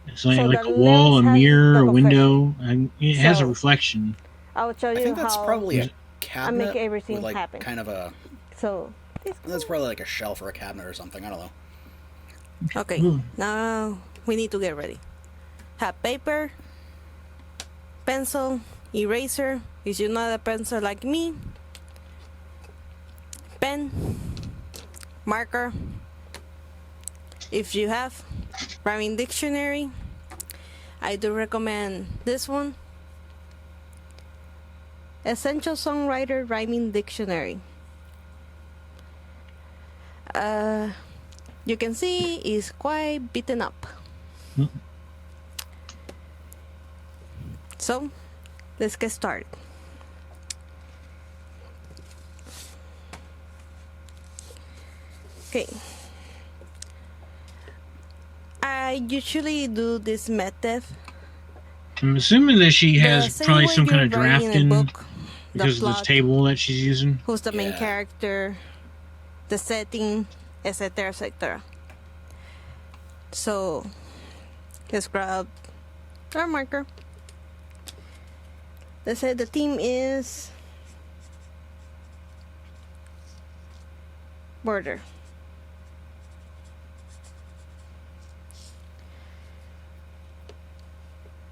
Speaker 2: It's like,
Speaker 7: So
Speaker 2: like
Speaker 7: the
Speaker 2: a wall, a
Speaker 7: lyrics has
Speaker 2: mirror,
Speaker 7: the
Speaker 2: a window, and it has a
Speaker 7: So-
Speaker 2: reflection.
Speaker 7: I will tell
Speaker 1: I
Speaker 7: you
Speaker 1: think that's
Speaker 7: how.
Speaker 1: probably a
Speaker 7: make
Speaker 1: cabinet
Speaker 7: everything
Speaker 1: with like
Speaker 7: happen.
Speaker 1: kind of a.
Speaker 7: So
Speaker 1: That's probably like a shelf or a cabinet or something. I don't know.
Speaker 7: okay, now we need to get ready. Have paper, pencil, eraser. If you're not a pencil like me, pen, marker. If you have rhyming dictionary, I do recommend this one. Essential Songwriter Rhyming Dictionary. You can see it's quite beaten up. So, let's get started. Okay. I usually do this method.
Speaker 2: I'm assuming that she
Speaker 7: the
Speaker 2: has
Speaker 7: same
Speaker 2: probably
Speaker 7: way
Speaker 2: some kind of
Speaker 7: you're writing a
Speaker 2: drafting
Speaker 7: book, the
Speaker 2: because of
Speaker 7: plot,
Speaker 2: this table that she's using.
Speaker 7: who's the main
Speaker 1: Yeah.
Speaker 7: character, the setting, etc., etc. So, let's grab our marker. Let's say the theme is border.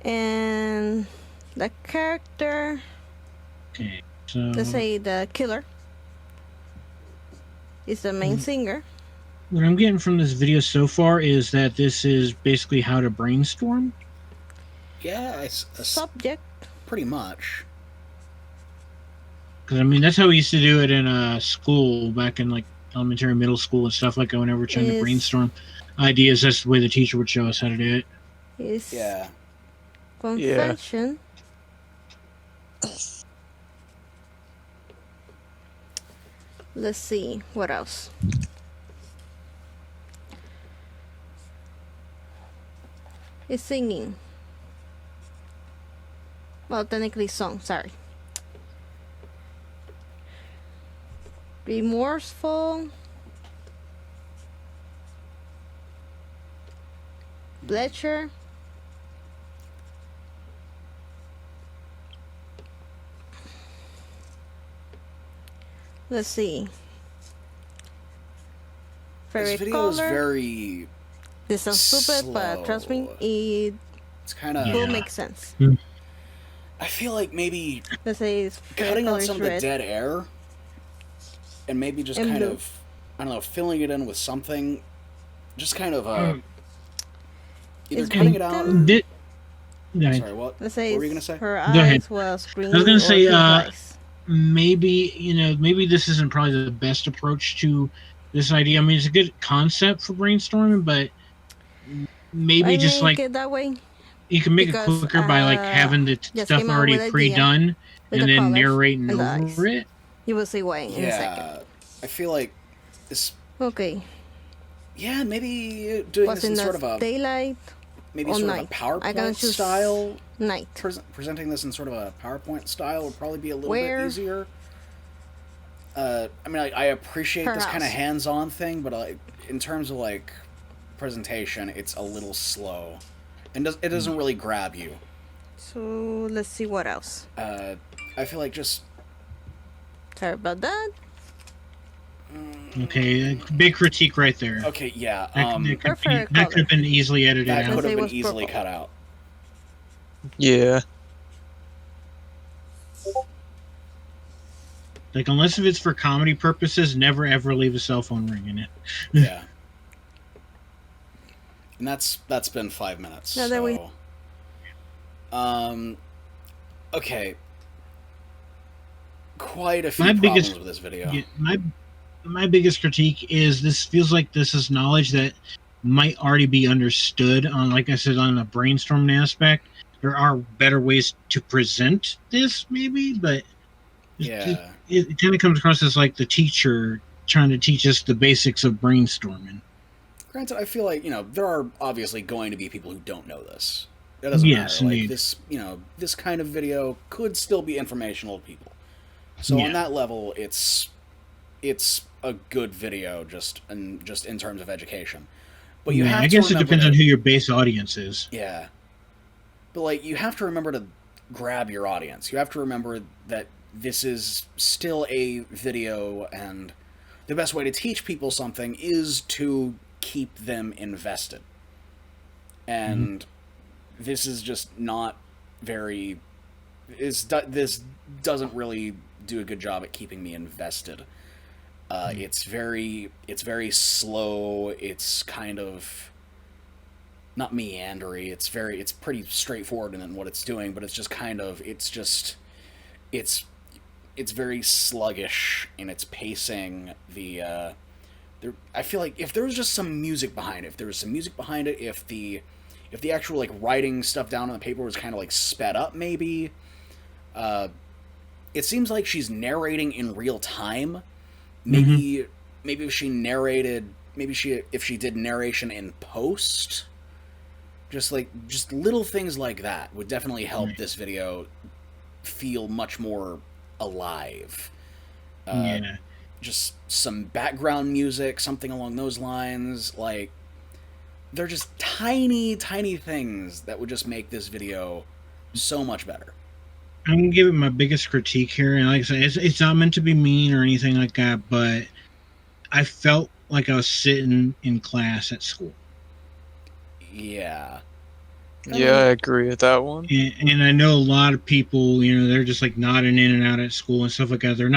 Speaker 7: And the character,
Speaker 2: Okay, so
Speaker 7: let's say the killer, is the main singer.
Speaker 2: what I'm getting from this video so far is that this is basically how to brainstorm.
Speaker 1: Yeah,
Speaker 7: Subject,
Speaker 1: pretty much.
Speaker 2: Because I mean, that's how we used to do it in school back in like elementary, middle school and stuff. Like whenever we're trying to
Speaker 7: Is-
Speaker 2: brainstorm ideas, that's the way the teacher would show us how to do it.
Speaker 7: is
Speaker 1: Yeah.
Speaker 7: confession. Let's see what else. Is singing. Well, technically song, sorry. Remorseful. Bleacher. Let's see.
Speaker 1: This
Speaker 7: Favorite
Speaker 1: video is
Speaker 7: color.
Speaker 1: very.
Speaker 7: This sounds stupid, but trust me,
Speaker 1: slow.
Speaker 7: it
Speaker 1: It's kind of.
Speaker 7: will
Speaker 2: Yeah.
Speaker 7: make sense.
Speaker 1: I feel like maybe
Speaker 7: Let's say it's favorite
Speaker 1: cutting
Speaker 7: color
Speaker 1: out
Speaker 7: is
Speaker 1: some of the
Speaker 7: red.
Speaker 1: dead air and maybe just
Speaker 7: And
Speaker 1: kind
Speaker 7: Blut.
Speaker 1: of, I don't know, filling it in with something, just kind of either
Speaker 7: Is
Speaker 1: cutting it out. Sorry, what?
Speaker 7: Let's say
Speaker 1: What were you gonna say?
Speaker 7: her
Speaker 2: Go ahead.
Speaker 7: eyes was green.
Speaker 2: I was gonna
Speaker 7: or
Speaker 2: say,
Speaker 7: his eyes.
Speaker 2: maybe maybe this isn't probably the best approach to this idea. I mean, it's a good concept for brainstorming, but maybe
Speaker 7: I
Speaker 2: just
Speaker 7: make
Speaker 2: like
Speaker 7: it that way
Speaker 2: you can make
Speaker 7: because,
Speaker 2: it quicker by like having the
Speaker 7: just
Speaker 2: stuff
Speaker 7: came out
Speaker 2: already
Speaker 7: with idea
Speaker 2: pre-done
Speaker 7: with
Speaker 2: and
Speaker 7: the
Speaker 2: then
Speaker 7: colors
Speaker 2: narrating
Speaker 7: and the eyes.
Speaker 2: over it.
Speaker 7: You will see why in a second.
Speaker 1: Yeah, I feel like this.
Speaker 7: Okay.
Speaker 1: Yeah, maybe doing
Speaker 7: Was
Speaker 1: this in
Speaker 7: in
Speaker 1: sort of
Speaker 7: the
Speaker 1: a
Speaker 7: daylight
Speaker 1: maybe
Speaker 7: or
Speaker 1: sort
Speaker 7: night?
Speaker 1: of a PowerPoint
Speaker 7: I gotta choose
Speaker 1: style.
Speaker 7: night.
Speaker 1: Presenting this in sort of a PowerPoint style would probably be a little
Speaker 7: Where?
Speaker 1: bit easier. I mean, I appreciate
Speaker 7: Her
Speaker 1: this kind of
Speaker 7: house.
Speaker 1: hands-on thing, but in terms of like presentation, it's a little slow, and it doesn't really grab you.
Speaker 7: So let's see what else.
Speaker 1: I feel like just
Speaker 7: Sorry about that.
Speaker 2: Okay, big critique right there.
Speaker 1: okay, yeah.
Speaker 2: That could have been easily edited
Speaker 1: That
Speaker 2: out.
Speaker 1: could
Speaker 7: It
Speaker 1: have been
Speaker 7: was
Speaker 1: easily
Speaker 7: purple.
Speaker 1: cut out.
Speaker 3: Yeah.
Speaker 2: Like, unless if it's for comedy purposes, never ever leave a cell phone ringing it.
Speaker 1: Yeah. And that's been 5 minutes.
Speaker 7: No, there we-
Speaker 1: Okay. Quite a few
Speaker 2: My
Speaker 1: problems
Speaker 2: biggest-
Speaker 1: with this video.
Speaker 2: Yeah, my biggest critique is this feels like this is knowledge that might already be understood on, like I said, on a brainstorming aspect. There are better ways to present this, maybe, but
Speaker 1: Yeah.
Speaker 2: it kind of comes across as like the teacher trying to teach us the basics of brainstorming.
Speaker 1: Granted, I feel like, there are obviously going to be people who don't know this. That doesn't
Speaker 2: Yes,
Speaker 1: matter. Like,
Speaker 2: indeed.
Speaker 1: this kind of video could still be informational to people. So
Speaker 2: Yeah.
Speaker 1: on that level, it's a good video just in terms of education. But you
Speaker 2: Yeah,
Speaker 1: have
Speaker 2: I
Speaker 1: to
Speaker 2: guess it
Speaker 1: remember
Speaker 2: depends
Speaker 1: to-
Speaker 2: on who your base audience is.
Speaker 1: Yeah. But, like, you have to remember to grab your audience. You have to remember that this is still a video, and the best way to teach people something is to keep them invested. And this is just not very... this doesn't really do a good job at keeping me invested. It's very slow. It's kind of not meandery. It's pretty straightforward in what it's doing, but it's just kind of it's very sluggish in its pacing. I feel like if there was just some music behind it, if the actual like writing stuff down on the paper was kind of like sped up, maybe. It seems like she's narrating in real time. Maybe if she did narration in post, just little things like that would definitely help this video feel much more alive.
Speaker 2: Yeah.
Speaker 1: Just some background music, something along those lines. Like, they're just tiny things that would just make this video so much better.
Speaker 2: I'm gonna give it my biggest critique here, and like I said, it's not meant to be mean or anything like that, but I felt like I was sitting in class at school.
Speaker 1: Yeah.
Speaker 3: Yeah, I agree with that one.
Speaker 2: And I know a lot of people, they're just like nodding in and out at school and stuff like that. They're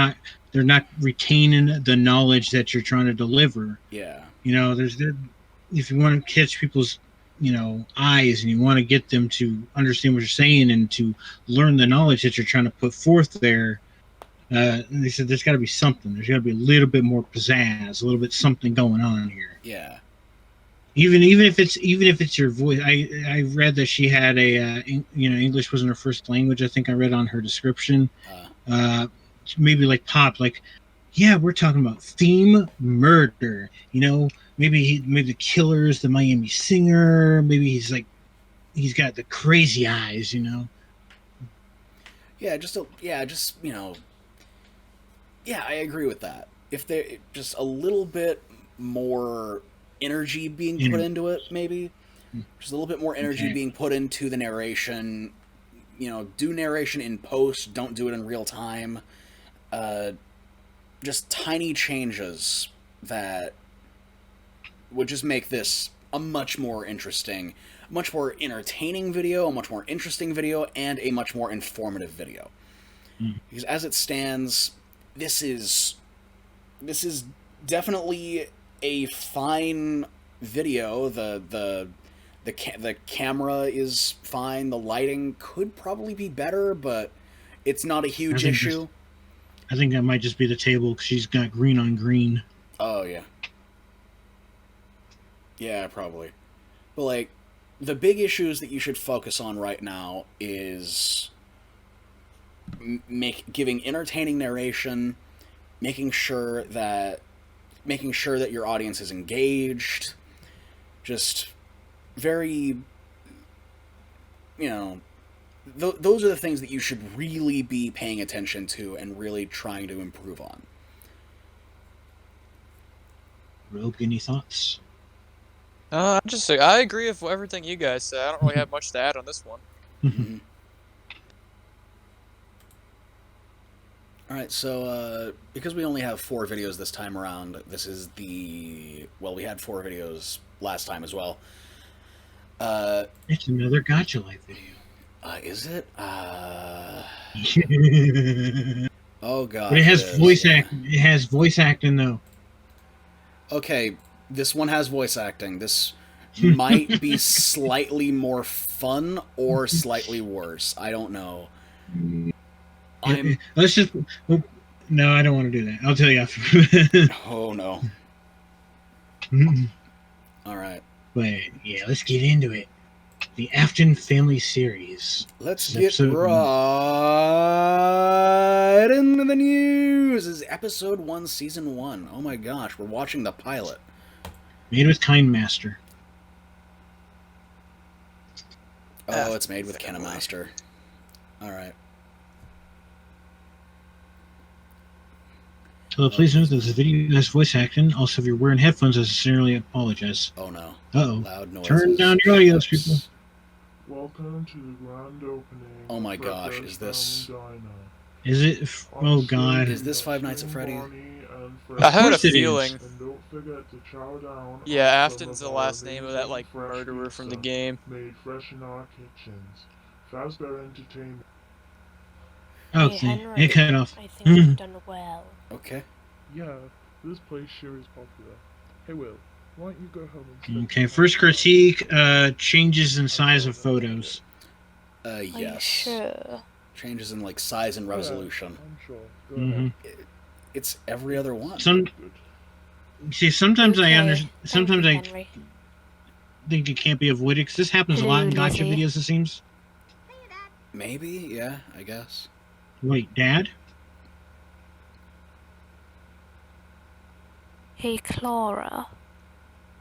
Speaker 2: not retaining the knowledge that you're trying to deliver.
Speaker 1: Yeah.
Speaker 2: If you want to catch people's eyes and you want to get them to understand what you're saying and to learn the knowledge that you're trying to put forth there, they said there's got to be something. There's got to be a little bit more pizzazz, a little bit something going on here.
Speaker 1: Yeah.
Speaker 2: Even if it's your voice. I read that she had English wasn't her first language. I think I read on her description. Maybe like pop, like, yeah, we're talking about theme murder. Maybe the killer's the Miami singer. Maybe he's got the crazy eyes.
Speaker 1: Yeah, I agree with that. If there just a little bit more energy being put into it, maybe just a little bit more energy being put into the narration. Do narration in post. Don't do it in real time. Just tiny changes that would just make this a much more interesting, much more entertaining video, a much more interesting video, and a much more informative video. Because as it stands, this is this is definitely a fine video. The camera is fine. The lighting could probably be better, but it's not a huge issue.
Speaker 2: I think that might just be the table because she's got green on green.
Speaker 1: Oh, yeah. Yeah, probably. But, like, the big issues that you should focus on right now is giving entertaining narration, making sure that your audience is engaged, just very, you know, those are the things that you should really be paying attention to and really trying to improve on.
Speaker 2: Rogue, any thoughts?
Speaker 3: I'm just saying, I agree with everything you guys said. I don't really have much to add on this one.
Speaker 1: Mm-hmm. Alright, so, because we only have 4 videos this time around, this is well, we had 4 videos last time as well.
Speaker 2: It's another Gacha Life video.
Speaker 1: Is it? Oh, God.
Speaker 2: But it has It has voice acting, though.
Speaker 1: Okay, this one has voice acting. This might be slightly more fun or slightly worse. I don't know.
Speaker 2: Let's just... No, I don't want to do that. I'll tell you after.
Speaker 1: Oh, no. Alright.
Speaker 2: But, yeah, let's get into it. The Afton Family Series.
Speaker 1: Let's get right into the news. This is episode 1, season 1. Oh my gosh, we're watching the pilot.
Speaker 2: Made with Kind Master.
Speaker 1: Oh, it's made with KineMaster. Alright.
Speaker 2: So please note that this video has voice acting. Also, if you're wearing headphones, I sincerely apologize.
Speaker 1: Oh no.
Speaker 2: Uh-oh.
Speaker 1: Loud noises.
Speaker 2: Turn down your audio, people.
Speaker 8: Welcome to the grand opening.
Speaker 1: Oh my gosh, is this...
Speaker 2: Is it? Oh god.
Speaker 1: Is this Five Nights at Freddy's?
Speaker 3: I had a
Speaker 2: course it
Speaker 3: feeling.
Speaker 8: And don't forget to chow down.
Speaker 3: Yeah,
Speaker 8: on
Speaker 3: Afton's
Speaker 8: some
Speaker 3: the
Speaker 8: of our
Speaker 3: last name of that, like,
Speaker 8: amazing fresh
Speaker 3: murderer from the
Speaker 8: pizza
Speaker 3: game.
Speaker 8: Made fresh in our kitchens. Fazbear Entertainment.
Speaker 2: Okay,
Speaker 9: Henry,
Speaker 2: it cut off.
Speaker 9: I think you've done well.
Speaker 1: Okay.
Speaker 8: Yeah, this place sure is popular. Hey Will, why don't you go home and spend
Speaker 2: Okay,
Speaker 8: some
Speaker 2: first
Speaker 8: time
Speaker 2: critique, changes in size of photos.
Speaker 9: Are you
Speaker 1: Yes.
Speaker 9: sure?
Speaker 1: Changes in, like, size and resolution.
Speaker 8: I'm sure. Go
Speaker 2: Mhm.
Speaker 8: ahead.
Speaker 1: It's every other one.
Speaker 2: Sometimes I
Speaker 9: Okay,
Speaker 2: sometimes
Speaker 9: thank
Speaker 2: I
Speaker 9: you, Henry.
Speaker 2: think it can't be avoided, because this happens a lot in
Speaker 9: Hello,
Speaker 2: gotcha
Speaker 9: Lizzie.
Speaker 2: videos, it seems.
Speaker 1: Maybe, yeah, I guess.
Speaker 2: Wait, Dad?
Speaker 9: Hey, Clara.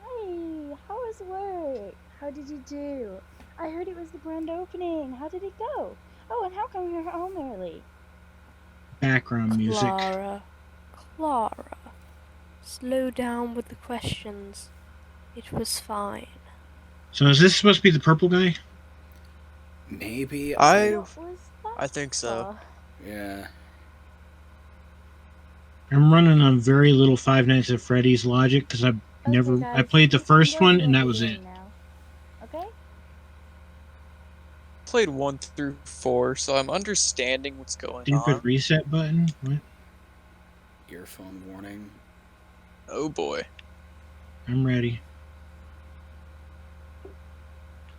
Speaker 10: Hey, how was work? How did you do? I heard it was the grand opening. How did it go? Oh, and how come you're home early?
Speaker 2: Background music.
Speaker 9: Clara. Clara. Slow down with the questions. It was fine.
Speaker 2: So is this supposed to be the purple guy?
Speaker 1: Maybe.
Speaker 3: I
Speaker 10: What was that?
Speaker 3: I think so.
Speaker 1: Yeah.
Speaker 2: I'm running on very little Five Nights at Freddy's logic, because I
Speaker 10: guys,
Speaker 2: played the
Speaker 10: you can
Speaker 2: first
Speaker 10: go
Speaker 2: one,
Speaker 10: to
Speaker 2: and
Speaker 10: your
Speaker 2: that was
Speaker 10: room
Speaker 2: it.
Speaker 10: now. Okay?
Speaker 3: Played 1 through 4, so I'm understanding what's going
Speaker 2: Stupid
Speaker 3: on.
Speaker 2: reset button? What?
Speaker 1: Earphone warning.
Speaker 3: Oh boy.
Speaker 2: I'm ready.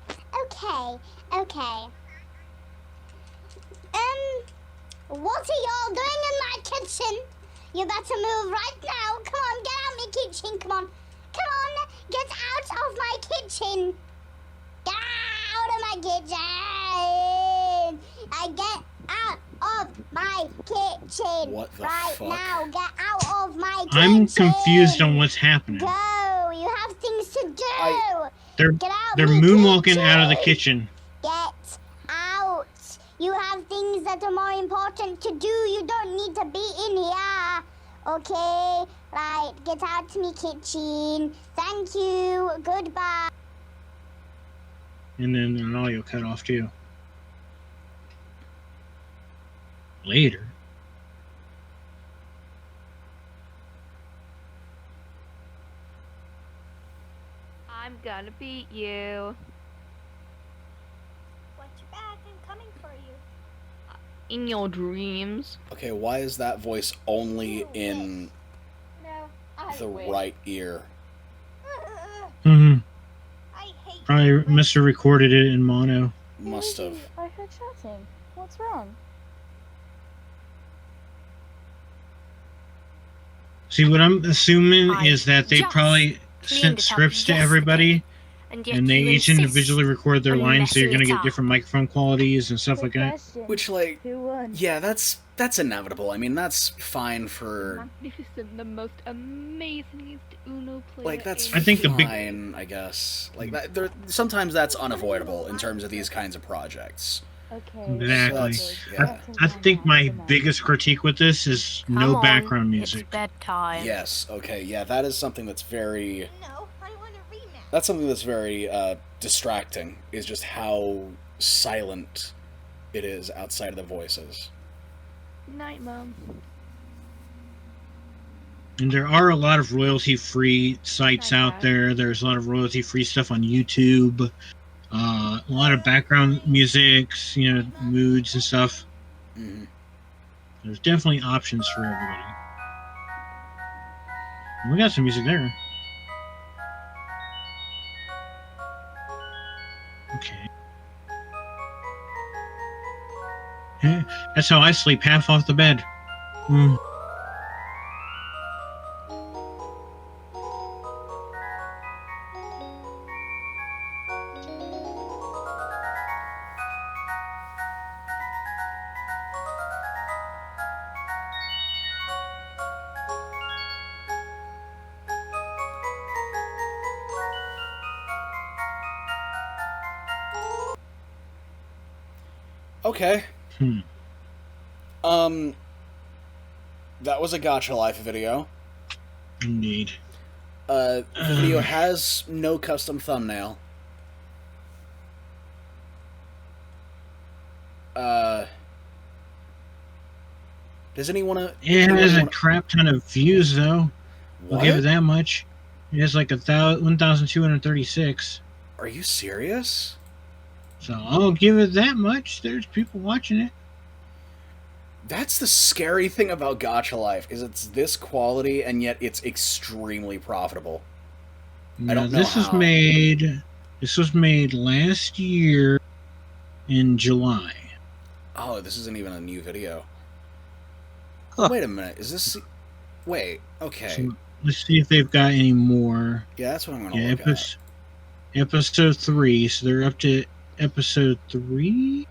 Speaker 6: Okay, okay. What are y'all doing in my kitchen? You better move right now. Come on, get out of my kitchen. Come on. Come on, get out of my kitchen. Get out of my kitchen. Get out of my kitchen.
Speaker 1: What the
Speaker 6: right
Speaker 1: fuck?
Speaker 6: now, get out of my kitchen.
Speaker 2: I'm confused on what's happening.
Speaker 6: Go, you have things to do.
Speaker 2: They're
Speaker 6: Get out
Speaker 2: they're
Speaker 6: my
Speaker 2: moonwalking out of the kitchen.
Speaker 6: Get out. You have things that are more important to do. You don't need to be in here. Okay? Right, get out to me kitchen. Thank you. Goodbye.
Speaker 2: And then an audio cut off too. Later.
Speaker 11: I'm gonna beat you.
Speaker 10: Watch your back. I'm coming for you.
Speaker 11: In your dreams.
Speaker 1: Okay, why is that voice only in the right ear.
Speaker 2: Mm-hmm.
Speaker 6: I hate
Speaker 2: Probably must have recorded it in mono.
Speaker 1: Must have.
Speaker 10: I heard shouting. What's wrong?
Speaker 2: See, what I'm assuming
Speaker 9: I
Speaker 2: is that they
Speaker 9: just
Speaker 2: probably
Speaker 9: cleaned
Speaker 2: sent
Speaker 9: it up
Speaker 2: scripts to
Speaker 9: yesterday,
Speaker 2: everybody,
Speaker 9: and yet
Speaker 2: and they
Speaker 9: you
Speaker 2: each
Speaker 9: insist
Speaker 2: individually record their
Speaker 9: on
Speaker 2: lines, so you're
Speaker 9: messing
Speaker 2: gonna
Speaker 9: it
Speaker 2: get
Speaker 9: up.
Speaker 2: different microphone qualities and stuff like
Speaker 10: Quick
Speaker 2: that.
Speaker 10: question.
Speaker 1: Which, like,
Speaker 10: Who won?
Speaker 1: yeah, that's inevitable. I mean, that's fine for,
Speaker 11: Magnificent, the most amazingest Uno player.
Speaker 1: like, that's
Speaker 2: I think the big-
Speaker 1: fine, I guess. Like, that, sometimes that's unavoidable in terms of these kinds of projects.
Speaker 10: Okay.
Speaker 2: Exactly.
Speaker 1: So yeah.
Speaker 2: I think my biggest critique with this is
Speaker 9: Come
Speaker 2: no
Speaker 9: on,
Speaker 2: background
Speaker 9: It's
Speaker 2: music.
Speaker 9: bedtime.
Speaker 1: Yes, okay, yeah, that is something that's very,
Speaker 6: No, I want a rematch.
Speaker 1: that's something that's very distracting, is just how silent it is outside of the voices.
Speaker 11: Good night, Mom.
Speaker 2: And there are a lot of royalty-free sites out there. There's a lot of royalty-free stuff on YouTube. A lot of background musics, you know, moods and stuff.
Speaker 1: Mm-hmm.
Speaker 2: There's definitely options for everybody. We got some music there. Okay. Yeah, that's how I sleep, half off the bed. Mm.
Speaker 1: Okay.
Speaker 2: Hmm.
Speaker 1: That was a Gacha Life video.
Speaker 2: Indeed.
Speaker 1: The video has no custom thumbnail. Does anyone?
Speaker 2: It has a crap ton of views, though. I'll give it that much. It has like 1,236.
Speaker 1: Are you serious?
Speaker 2: So I'll give it that much. There's people watching it.
Speaker 1: That's the scary thing about Gacha Life, is it's this quality and yet it's extremely profitable. I don't know
Speaker 2: This was made. This was made last year in July.
Speaker 1: Oh, this isn't even a new video.
Speaker 2: Huh.
Speaker 1: Wait a minute. Is this? Wait. Okay.
Speaker 2: So let's see if they've got any more.
Speaker 1: Yeah, that's what I'm gonna look at.
Speaker 2: Episode 3. So they're up to episode 3.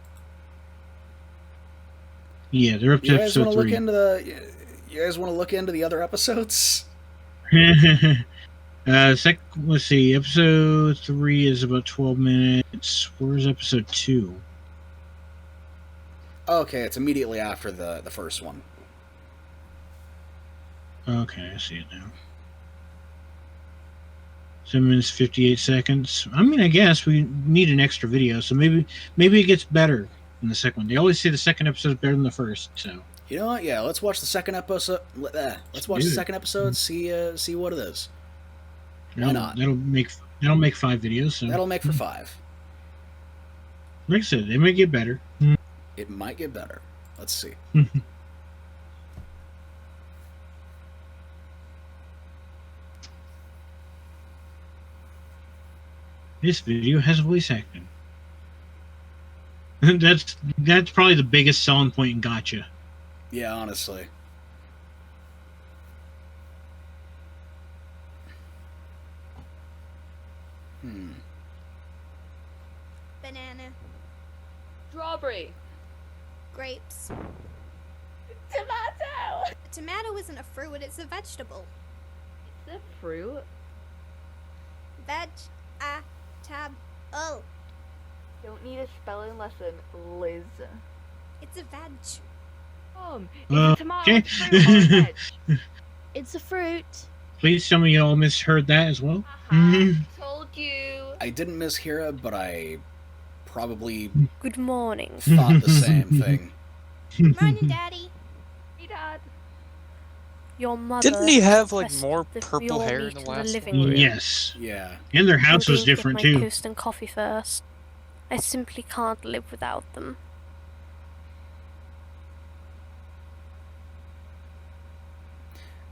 Speaker 2: Yeah, they're up to episode 3.
Speaker 1: You guys want to look into the other episodes?
Speaker 2: Let's see. Episode 3 is about 12 minutes. Where's episode 2?
Speaker 1: Okay, it's immediately after the first one.
Speaker 2: Okay, I see it now. 7 minutes 58 seconds. I mean, I guess we need an extra video, so maybe it gets better in the second one. They always say the second episode is better than the first, so.
Speaker 1: You know what? Yeah, let's watch the second episode. Let's watch the second episode. See what it is. Why not?
Speaker 2: That'll make 5 videos. So.
Speaker 1: That'll make for 5.
Speaker 2: Like I said, they might get better.
Speaker 1: It might get better. Let's see.
Speaker 2: This video has voice acting. That's probably the biggest selling point in Gacha.
Speaker 1: Yeah, honestly.
Speaker 6: Banana.
Speaker 11: Strawberry.
Speaker 6: Grapes.
Speaker 10: Tomato!
Speaker 6: A tomato isn't a fruit, it's a vegetable.
Speaker 11: It's a fruit.
Speaker 6: Veg-a-tab-o.
Speaker 11: Don't need a spelling lesson, Liz.
Speaker 6: It's a veg.
Speaker 11: It's a tomato,
Speaker 2: okay.
Speaker 11: fruit, or a veg.
Speaker 10: It's a fruit.
Speaker 2: Please tell me you all misheard that as well.
Speaker 11: Told you.
Speaker 1: I didn't mishear it, but I probably
Speaker 9: Good morning.
Speaker 1: thought the same thing.
Speaker 6: Morning, Daddy.
Speaker 11: Hey, Dad.
Speaker 9: Your mother.
Speaker 3: Didn't he have like
Speaker 9: requested
Speaker 3: more
Speaker 9: that we
Speaker 3: purple
Speaker 9: all
Speaker 3: hair in
Speaker 9: meet
Speaker 3: the
Speaker 9: in
Speaker 3: last
Speaker 9: living
Speaker 3: one?
Speaker 9: room.
Speaker 2: Yes.
Speaker 1: Yeah.
Speaker 2: And their house
Speaker 9: I'm
Speaker 2: was
Speaker 9: going to
Speaker 2: different
Speaker 9: get my
Speaker 2: too.
Speaker 9: toast and coffee first. I simply can't live without them.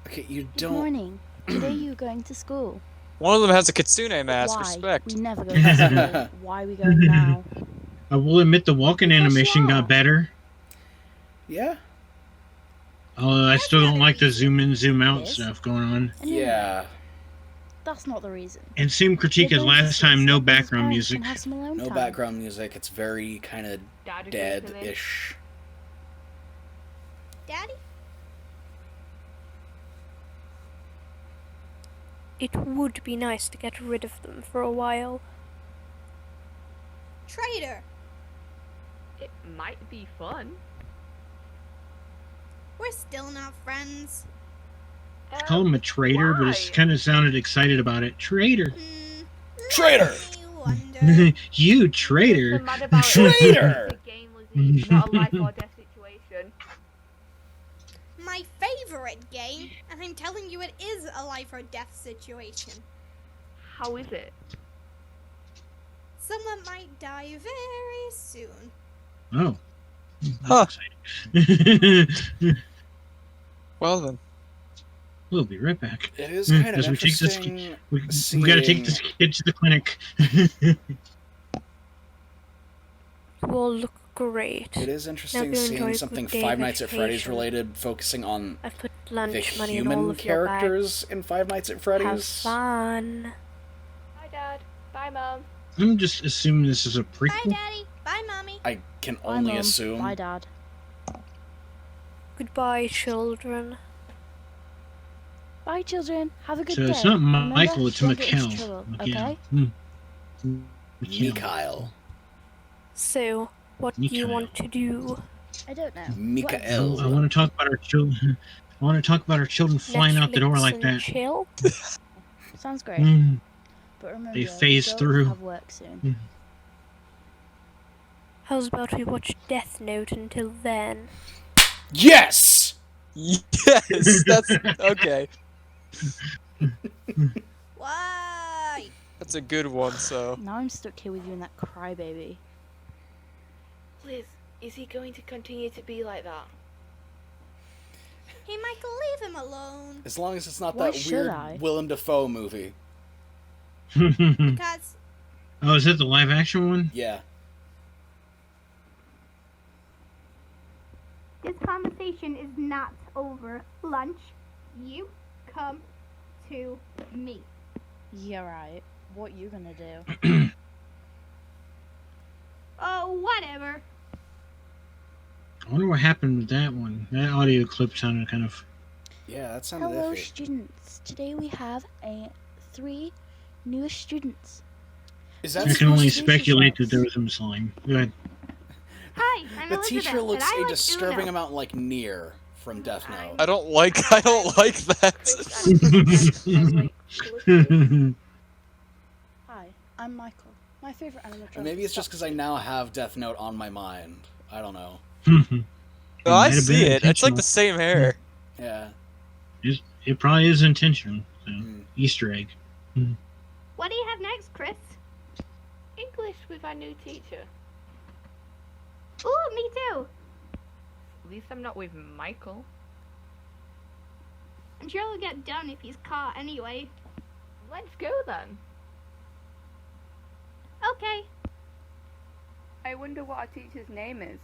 Speaker 1: Okay, you
Speaker 10: Good
Speaker 1: don't.
Speaker 10: morning. Today you going to school?
Speaker 3: One of them has a Kitsune mask.
Speaker 10: Why?
Speaker 3: Respect.
Speaker 10: We never go to school. Why are we going now?
Speaker 2: I will admit the walking
Speaker 10: Because
Speaker 2: animation
Speaker 10: yeah.
Speaker 2: got better.
Speaker 1: Yeah.
Speaker 2: Although I still don't like the
Speaker 6: That's
Speaker 2: zoom in, zoom out
Speaker 10: Yes.
Speaker 2: stuff going on.
Speaker 10: Anyway,
Speaker 1: Yeah.
Speaker 10: That's not the reason.
Speaker 2: And same critique
Speaker 10: You're
Speaker 2: as
Speaker 10: going to
Speaker 2: last
Speaker 10: school
Speaker 2: time,
Speaker 10: so
Speaker 2: no
Speaker 10: that Liz's
Speaker 2: background
Speaker 10: parents
Speaker 2: music.
Speaker 10: can have some alone
Speaker 1: No
Speaker 10: time.
Speaker 1: background music. It's very kind of
Speaker 11: Dad agrees with this.
Speaker 1: dead-ish.
Speaker 6: Daddy?
Speaker 9: It would be nice to get rid of them for a while.
Speaker 6: Traitor!
Speaker 11: It might be fun.
Speaker 6: We're still not friends.
Speaker 2: Call him a traitor, but it's
Speaker 11: Why?
Speaker 2: kind of sounded excited about it. Traitor.
Speaker 1: Traitor!
Speaker 6: I wonder.
Speaker 2: You
Speaker 11: What's
Speaker 2: traitor.
Speaker 11: so mad about it?
Speaker 1: Traitor!
Speaker 11: The game, Lizzie, not a life or death situation.
Speaker 6: My favorite game, and I'm telling you it is a life or death situation.
Speaker 11: How is it?
Speaker 6: Someone might die very soon.
Speaker 2: Oh.
Speaker 3: Huh.
Speaker 2: Exciting.
Speaker 3: Well then.
Speaker 2: We'll be right back.
Speaker 1: It is kind of
Speaker 2: As we take this,
Speaker 1: interesting.
Speaker 2: we gotta take this kid to the clinic.
Speaker 9: You all look great.
Speaker 1: It is
Speaker 9: Now
Speaker 1: interesting
Speaker 9: go enjoy
Speaker 1: seeing
Speaker 9: a
Speaker 1: something
Speaker 9: good day
Speaker 1: Five
Speaker 9: of
Speaker 1: Nights at Freddy's
Speaker 9: education.
Speaker 1: related, focusing on
Speaker 9: I've put
Speaker 1: the
Speaker 9: lunch money in all
Speaker 1: human
Speaker 9: of your bags.
Speaker 1: characters in Five Nights at
Speaker 9: Have
Speaker 1: Freddy's.
Speaker 9: fun.
Speaker 11: Bye, Dad. Bye, Mom.
Speaker 2: I'm just assuming this is a
Speaker 6: Bye,
Speaker 2: prequel.
Speaker 6: Daddy. Bye, Mommy.
Speaker 1: I can
Speaker 10: Bye,
Speaker 1: only
Speaker 10: Mom.
Speaker 1: assume.
Speaker 10: Bye, Dad.
Speaker 9: Goodbye, children.
Speaker 10: Bye, children. Have a good
Speaker 2: So
Speaker 10: day.
Speaker 2: it's not
Speaker 10: Remember,
Speaker 2: Michael, it's
Speaker 10: don't get into
Speaker 2: Mikhail.
Speaker 10: trouble,
Speaker 2: Mikhail.
Speaker 10: okay?
Speaker 2: Mikhail.
Speaker 1: Mikhail.
Speaker 9: So, what do you
Speaker 2: Mikhail.
Speaker 9: want to do?
Speaker 10: I don't know.
Speaker 1: Mikhail.
Speaker 2: I want to talk about our children. I want to talk about our children flying out the door
Speaker 9: Netflix
Speaker 2: like
Speaker 9: and
Speaker 2: that.
Speaker 9: Chill?
Speaker 10: Sounds great.
Speaker 2: Mm.
Speaker 10: But remember,
Speaker 2: They phase
Speaker 10: don't
Speaker 2: through.
Speaker 10: have work soon.
Speaker 9: How's about we watch Death Note until then?
Speaker 1: Yes!
Speaker 3: Yes, that's okay.
Speaker 6: Why?
Speaker 3: That's a good one. So
Speaker 10: Now I'm stuck here with you and that crybaby.
Speaker 11: Liz, is he going to continue to be like that?
Speaker 6: Hey, Michael, leave him alone.
Speaker 1: As long as it's not
Speaker 10: Why
Speaker 1: that
Speaker 10: should
Speaker 1: weird
Speaker 10: I?
Speaker 1: Willem Dafoe movie.
Speaker 6: Because
Speaker 2: Oh, is that the live action one?
Speaker 1: Yeah.
Speaker 6: this conversation is not over lunch. You come to me.
Speaker 10: Yeah, right. What you gonna do?
Speaker 6: Oh, whatever.
Speaker 2: I wonder what happened with that one. That audio clip sounded kind of.
Speaker 1: Yeah, that sounded
Speaker 10: Hello,
Speaker 1: iffy.
Speaker 10: students. Today we have 3 new students.
Speaker 1: Is
Speaker 2: I
Speaker 1: that
Speaker 2: can only
Speaker 10: supposed to be
Speaker 2: speculate that
Speaker 10: yourselves?
Speaker 2: there was some slime. Go ahead.
Speaker 6: Hi, I'm
Speaker 1: the
Speaker 6: Elizabeth,
Speaker 1: teacher looks
Speaker 6: and I
Speaker 1: a
Speaker 6: like
Speaker 1: disturbing
Speaker 6: Uno.
Speaker 1: amount like Nier from Death Note.
Speaker 3: I don't like that.
Speaker 10: Hi, I'm Michael. My favorite animatronic.
Speaker 1: Or maybe it's
Speaker 10: is
Speaker 1: just because I now have Death Note on my mind. I don't know.
Speaker 3: No, I
Speaker 2: Might have
Speaker 3: see
Speaker 2: been
Speaker 3: it. It's like
Speaker 2: intentional.
Speaker 3: the same hair.
Speaker 1: Yeah.
Speaker 2: It probably is intentional. So,
Speaker 1: Mm.
Speaker 2: Easter egg.
Speaker 6: What do you have next, Chris?
Speaker 11: English with our new teacher.
Speaker 6: Ooh, me too.
Speaker 11: At least I'm not with Michael.
Speaker 6: I'm sure he'll get done if he's caught anyway.
Speaker 11: Let's go then.
Speaker 6: Okay.
Speaker 11: I wonder what our teacher's name is.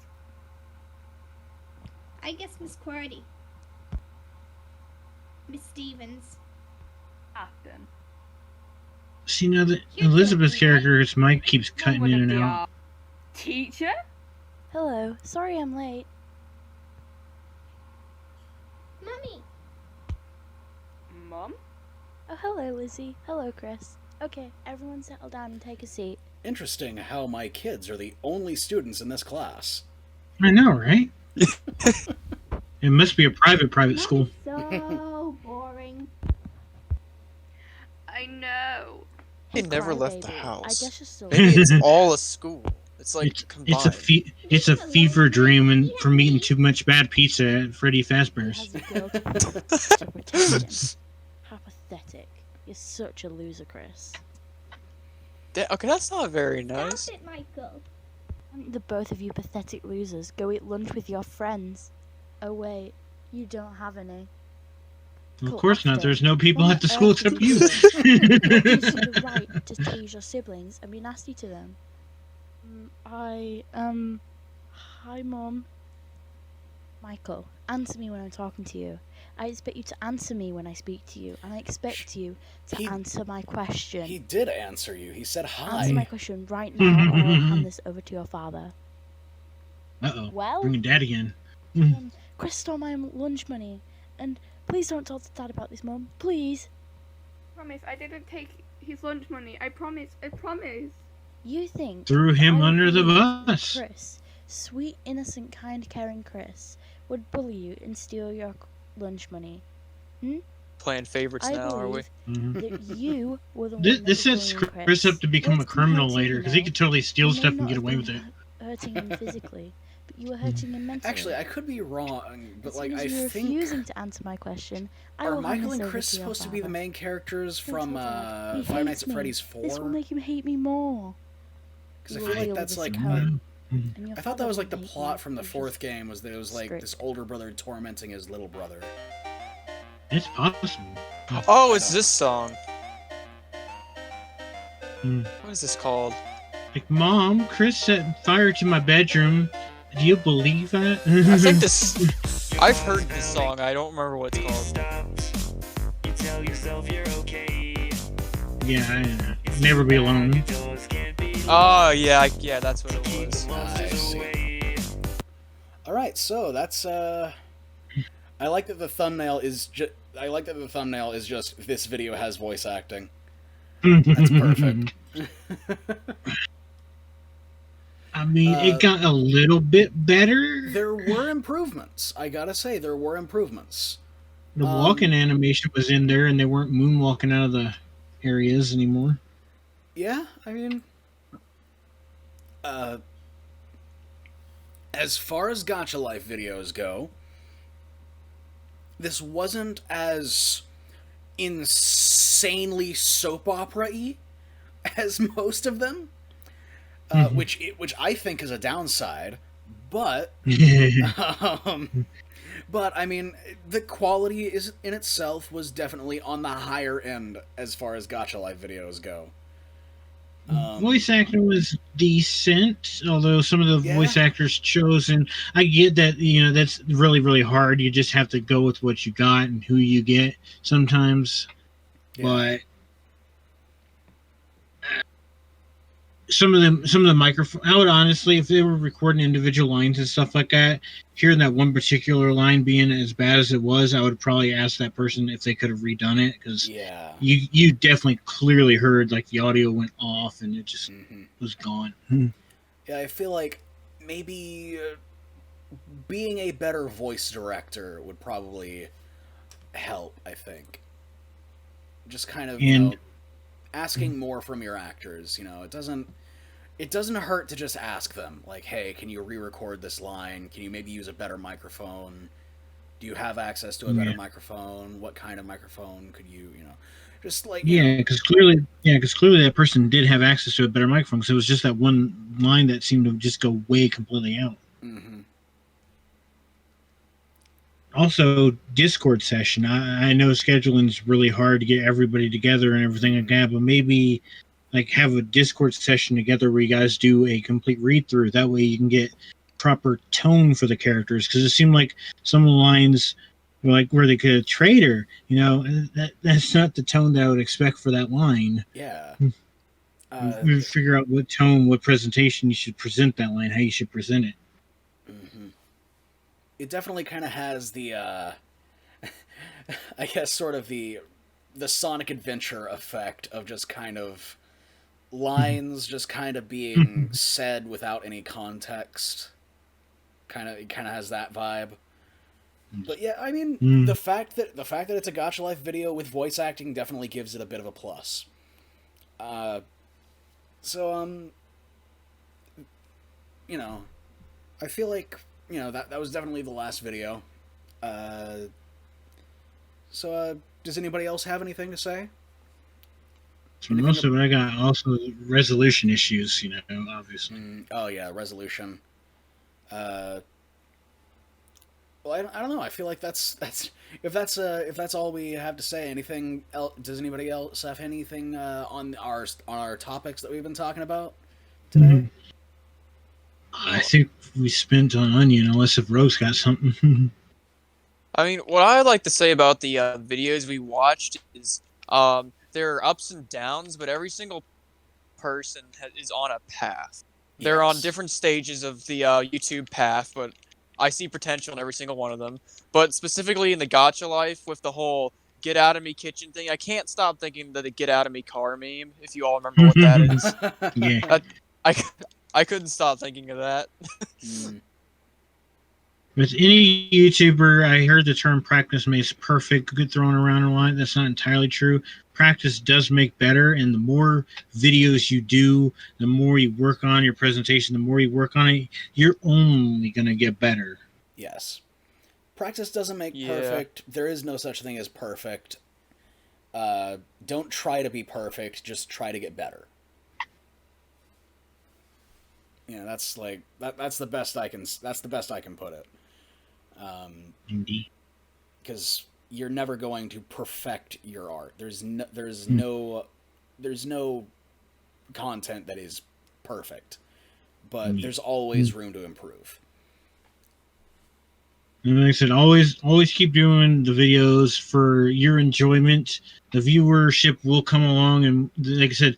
Speaker 6: I guess Miss QWERTY. Miss Stevens.
Speaker 11: Afton.
Speaker 2: See, now that
Speaker 6: You
Speaker 2: Elizabeth's
Speaker 6: told me, right?
Speaker 2: character's mic keeps cutting in and out.
Speaker 11: Teacher?
Speaker 10: Hello. Sorry I'm late.
Speaker 6: Mummy.
Speaker 11: Mom?
Speaker 10: Oh, hello, Lizzie. Hello, Chris. Okay, everyone settle down and take a seat.
Speaker 1: Interesting how my kids are the only students in this class.
Speaker 2: I know, right? It must be a private school.
Speaker 6: So boring.
Speaker 11: I know.
Speaker 3: He never left
Speaker 10: Crybaby.
Speaker 3: the
Speaker 10: I
Speaker 3: house.
Speaker 10: guess you're still
Speaker 3: Maybe it's all a school. It's like
Speaker 2: It's a
Speaker 3: combined.
Speaker 2: it's a fever dream and from eating too much bad pizza at Freddy
Speaker 10: He
Speaker 2: Fazbear's.
Speaker 10: has a girl to protect him. How pathetic. You're such a loser, Chris.
Speaker 3: Okay, that's not very nice.
Speaker 6: Stop it, Michael.
Speaker 10: The both of you pathetic losers go eat lunch with your friends. Oh wait, you don't have any.
Speaker 2: Of course not.
Speaker 10: after.
Speaker 2: There's no people
Speaker 10: What
Speaker 2: at the
Speaker 10: on
Speaker 2: school
Speaker 10: earth
Speaker 2: except
Speaker 10: did
Speaker 2: you.
Speaker 10: do? What gives you the right to tase your siblings and be nasty to them? Hi, Mom. Michael, answer me when I'm talking to you. I expect you to answer me when I speak to you, and I expect you to answer my question.
Speaker 1: He did answer you. He said hi.
Speaker 10: Answer my question right now, or I'll hand this over to your father.
Speaker 2: Uh-oh.
Speaker 10: Well,
Speaker 2: Bringing Dad again.
Speaker 10: Chris stole my lunch money, and please don't talk to Dad about this, Mum. Please.
Speaker 12: Promise, I didn't take his lunch money. I promise. I promise.
Speaker 10: You think
Speaker 2: Threw him
Speaker 10: I would
Speaker 2: under the
Speaker 10: believe that
Speaker 2: bus.
Speaker 10: Chris, sweet, innocent, kind, caring Chris, would bully you and steal your lunch money?
Speaker 3: Playing favorites
Speaker 10: I
Speaker 3: now, are we?
Speaker 10: believe that you were the one
Speaker 2: This
Speaker 10: that was
Speaker 2: sets
Speaker 10: bullying
Speaker 2: Chris up to become a
Speaker 10: Words can
Speaker 2: criminal
Speaker 10: hurt,
Speaker 2: later,
Speaker 10: you
Speaker 2: because he
Speaker 10: know.
Speaker 2: could totally steal
Speaker 10: You may
Speaker 2: stuff and
Speaker 10: not
Speaker 2: get
Speaker 10: have
Speaker 2: away
Speaker 10: been
Speaker 2: with it.
Speaker 10: Hurting him physically, but you were hurting him mentally.
Speaker 1: Actually, I could be wrong, but
Speaker 10: As
Speaker 1: like
Speaker 10: soon
Speaker 1: I
Speaker 10: as you're
Speaker 1: think
Speaker 10: refusing to answer my question, I
Speaker 1: are
Speaker 10: will hand
Speaker 1: Michael
Speaker 10: this
Speaker 1: and
Speaker 10: over
Speaker 1: Chris
Speaker 10: to your
Speaker 1: supposed to be the
Speaker 10: father.
Speaker 1: main characters
Speaker 10: Don't
Speaker 1: from
Speaker 10: tell Dad. He
Speaker 1: Five Nights
Speaker 10: hates
Speaker 1: at
Speaker 10: me.
Speaker 1: Freddy's
Speaker 10: This will
Speaker 1: 4?
Speaker 10: make him hate me more.
Speaker 1: Because I
Speaker 10: You
Speaker 1: feel
Speaker 10: will
Speaker 1: like
Speaker 10: deal
Speaker 1: that's
Speaker 10: with
Speaker 1: like
Speaker 10: this at home. And your
Speaker 1: I thought
Speaker 10: father
Speaker 1: that was like the
Speaker 10: will hate
Speaker 1: plot
Speaker 10: me
Speaker 1: from the
Speaker 10: because
Speaker 1: fourth game was that it was like
Speaker 10: strict.
Speaker 1: this older brother tormenting his little brother.
Speaker 2: It's possible.
Speaker 3: Oh, it's this song.
Speaker 2: Hmm.
Speaker 3: What is this called?
Speaker 2: Like, Mom, Chris set fire to my bedroom. Do you believe that?
Speaker 3: I think this. I've heard this song. I don't remember what it's called.
Speaker 2: Yeah, never be alone.
Speaker 3: Oh yeah, yeah, that's what it was.
Speaker 1: I see. All right, so that's I like that the thumbnail is just. I like that the thumbnail is just this video has voice acting. That's perfect.
Speaker 2: I mean, it got a little bit better.
Speaker 1: There were improvements. I gotta say, there were improvements.
Speaker 2: The walking animation was in there, and they weren't moonwalking out of the areas anymore.
Speaker 1: Yeah, I mean, as far as Gacha Life videos go, this wasn't as insanely soap opera-y as most of them, which I think is a downside. But, but I mean, the quality is in itself was definitely on the higher end as far as Gacha Life videos go.
Speaker 2: Voice acting was decent, although some of the voice actors chosen. I get that, you know, that's really, really hard. You just have to go with what you got and who you get sometimes. Yeah. But some of the microphone, I would honestly, if they were recording individual lines and stuff like that, hearing that one particular line being as bad as it was, I would probably ask that person if they could have redone it, because you definitely clearly heard like the audio went off and it just was gone.
Speaker 1: Yeah, I feel like maybe being a better voice director would probably help. I think just kind of, you know, asking more from your actors. You know, it doesn't hurt to just ask them, like, hey, can you re-record this line? Can you maybe use a better microphone? Do you have access to a better microphone? What kind of microphone could you, you know, just like...
Speaker 2: because clearly that person did have access to a better microphone, because it was just that one line that seemed to just go way completely out. Also, Discord session. I know scheduling is really hard to get everybody together and everything like that, but maybe like have a Discord session together where you guys do a complete read through. That way you can get proper tone for the characters, because it seemed like some of the lines were like where they could traitor, you know, that's not the tone that I would expect for that line.
Speaker 1: Yeah.
Speaker 2: We figure out what tone, what presentation you should present that line, how you should present it.
Speaker 1: It definitely kind of has the, I guess, sort of the Sonic Adventure effect of just kind of lines just kind of being said without any context. It kind of has that vibe. But yeah, I mean, the fact that it's a Gacha Life video with voice acting definitely gives it a bit of a plus. You know, I feel like, you know, that was definitely the last video. Does anybody else have anything to say?
Speaker 2: So most of it, I got also resolution issues, you know, obviously.
Speaker 1: Oh yeah, resolution. Well, Well, I don't know. I feel like that's if that's all we have to say. Anything else? Does anybody else have anything on our topics that we've been talking about today?
Speaker 2: I think we spent on Onion, unless if Rogue's got something.
Speaker 3: I mean, what I like to say about the videos we watched is there are ups and downs, but every single person is on a path. They're on different stages of the YouTube path, but I see potential in every single one of them. But specifically in the gacha life, with the whole "get out of me kitchen" thing, I can't stop thinking that the "get out of me car" meme. If you all remember what that is,
Speaker 2: Yeah.
Speaker 3: I couldn't stop thinking of that.
Speaker 2: With any YouTuber, I heard the term "practice makes perfect" get thrown around a lot. That's not entirely true. Practice does make better, and the more videos you do, the more you work on your presentation, the more you work on it, you're only going to get better.
Speaker 1: Yes. Practice doesn't make perfect. There is no such thing as perfect. Don't try to be perfect, just try to get better. Yeah, that's like that's the best I can put it.
Speaker 2: Indeed.
Speaker 1: Because you're never going to perfect your art. There's no content that is perfect, but there's always room to improve.
Speaker 2: And like I said, always keep doing the videos for your enjoyment. The viewership will come along, and like I said,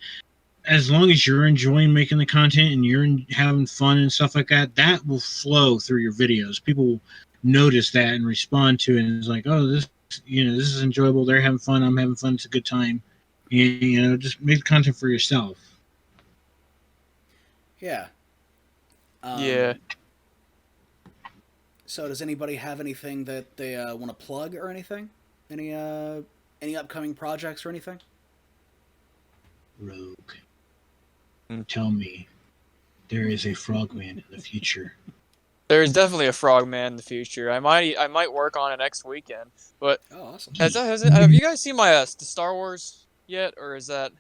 Speaker 2: as long as you're enjoying making the content and you're having fun and stuff like that, that will flow through your videos. People will notice that and respond to it, and it's like, oh, this is enjoyable. They're having fun. I'm having fun. It's a good time. And, just make the content for yourself.
Speaker 1: Yeah.
Speaker 3: Yeah.
Speaker 1: So, does anybody have anything that they want to plug or anything? Any upcoming projects or anything?
Speaker 2: Rogue, tell me, there is a frogman in the future.
Speaker 3: There's definitely a frogman in the future. I might work on it next weekend. But
Speaker 1: awesome.
Speaker 3: Have you guys seen my the Star Wars yet, or has that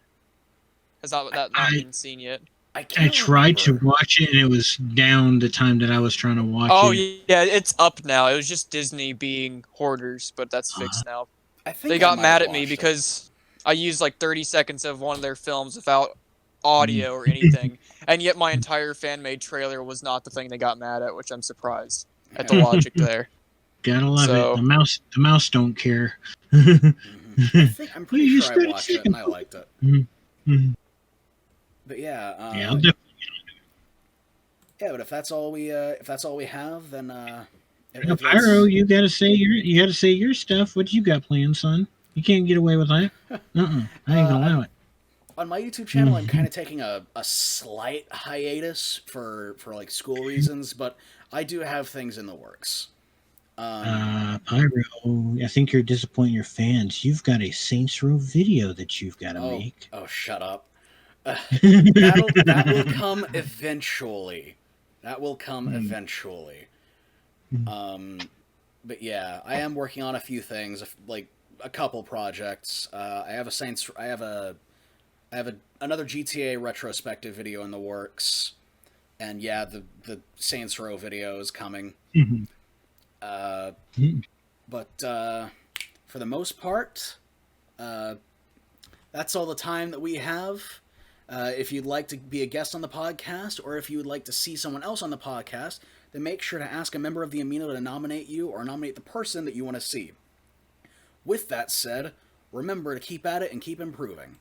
Speaker 3: not been seen yet?
Speaker 2: I tried to watch it, and it was down the time that I was trying to watch it.
Speaker 3: Oh, yeah, it's up now. It was just Disney being hoarders, but that's fixed now.
Speaker 1: I think
Speaker 3: they got mad at me because I used like 30 seconds of one of their films without audio or anything, and yet my entire fan-made trailer was not the thing they got mad at, which I'm surprised at the logic there.
Speaker 2: Gotta love it. The mouse don't care.
Speaker 1: I'm pretty sure I watched it and I liked it. But yeah,
Speaker 2: I'll definitely.
Speaker 1: Yeah, but if that's all we have, then
Speaker 2: Pyro, you gotta say your stuff. What you got planned, son? You can't get away with that. I ain't gonna allow it.
Speaker 1: On my YouTube channel, I'm kind of taking a slight hiatus for like school reasons, but I do have things in the works.
Speaker 2: Pyro, I think you're disappointing your fans. You've got a Saints Row video that you've got to make.
Speaker 1: Oh, shut up. That will come eventually. But yeah, I am working on a few things, like a couple projects. I have another GTA retrospective video in the works, and yeah, the Saints Row video is coming. But for the most part, that's all the time that we have. If you'd like to be a guest on the podcast, or if you would like to see someone else on the podcast, then make sure to ask a member of the Amino to nominate you or nominate the person that you want to see. With that said, remember to keep at it and keep improving.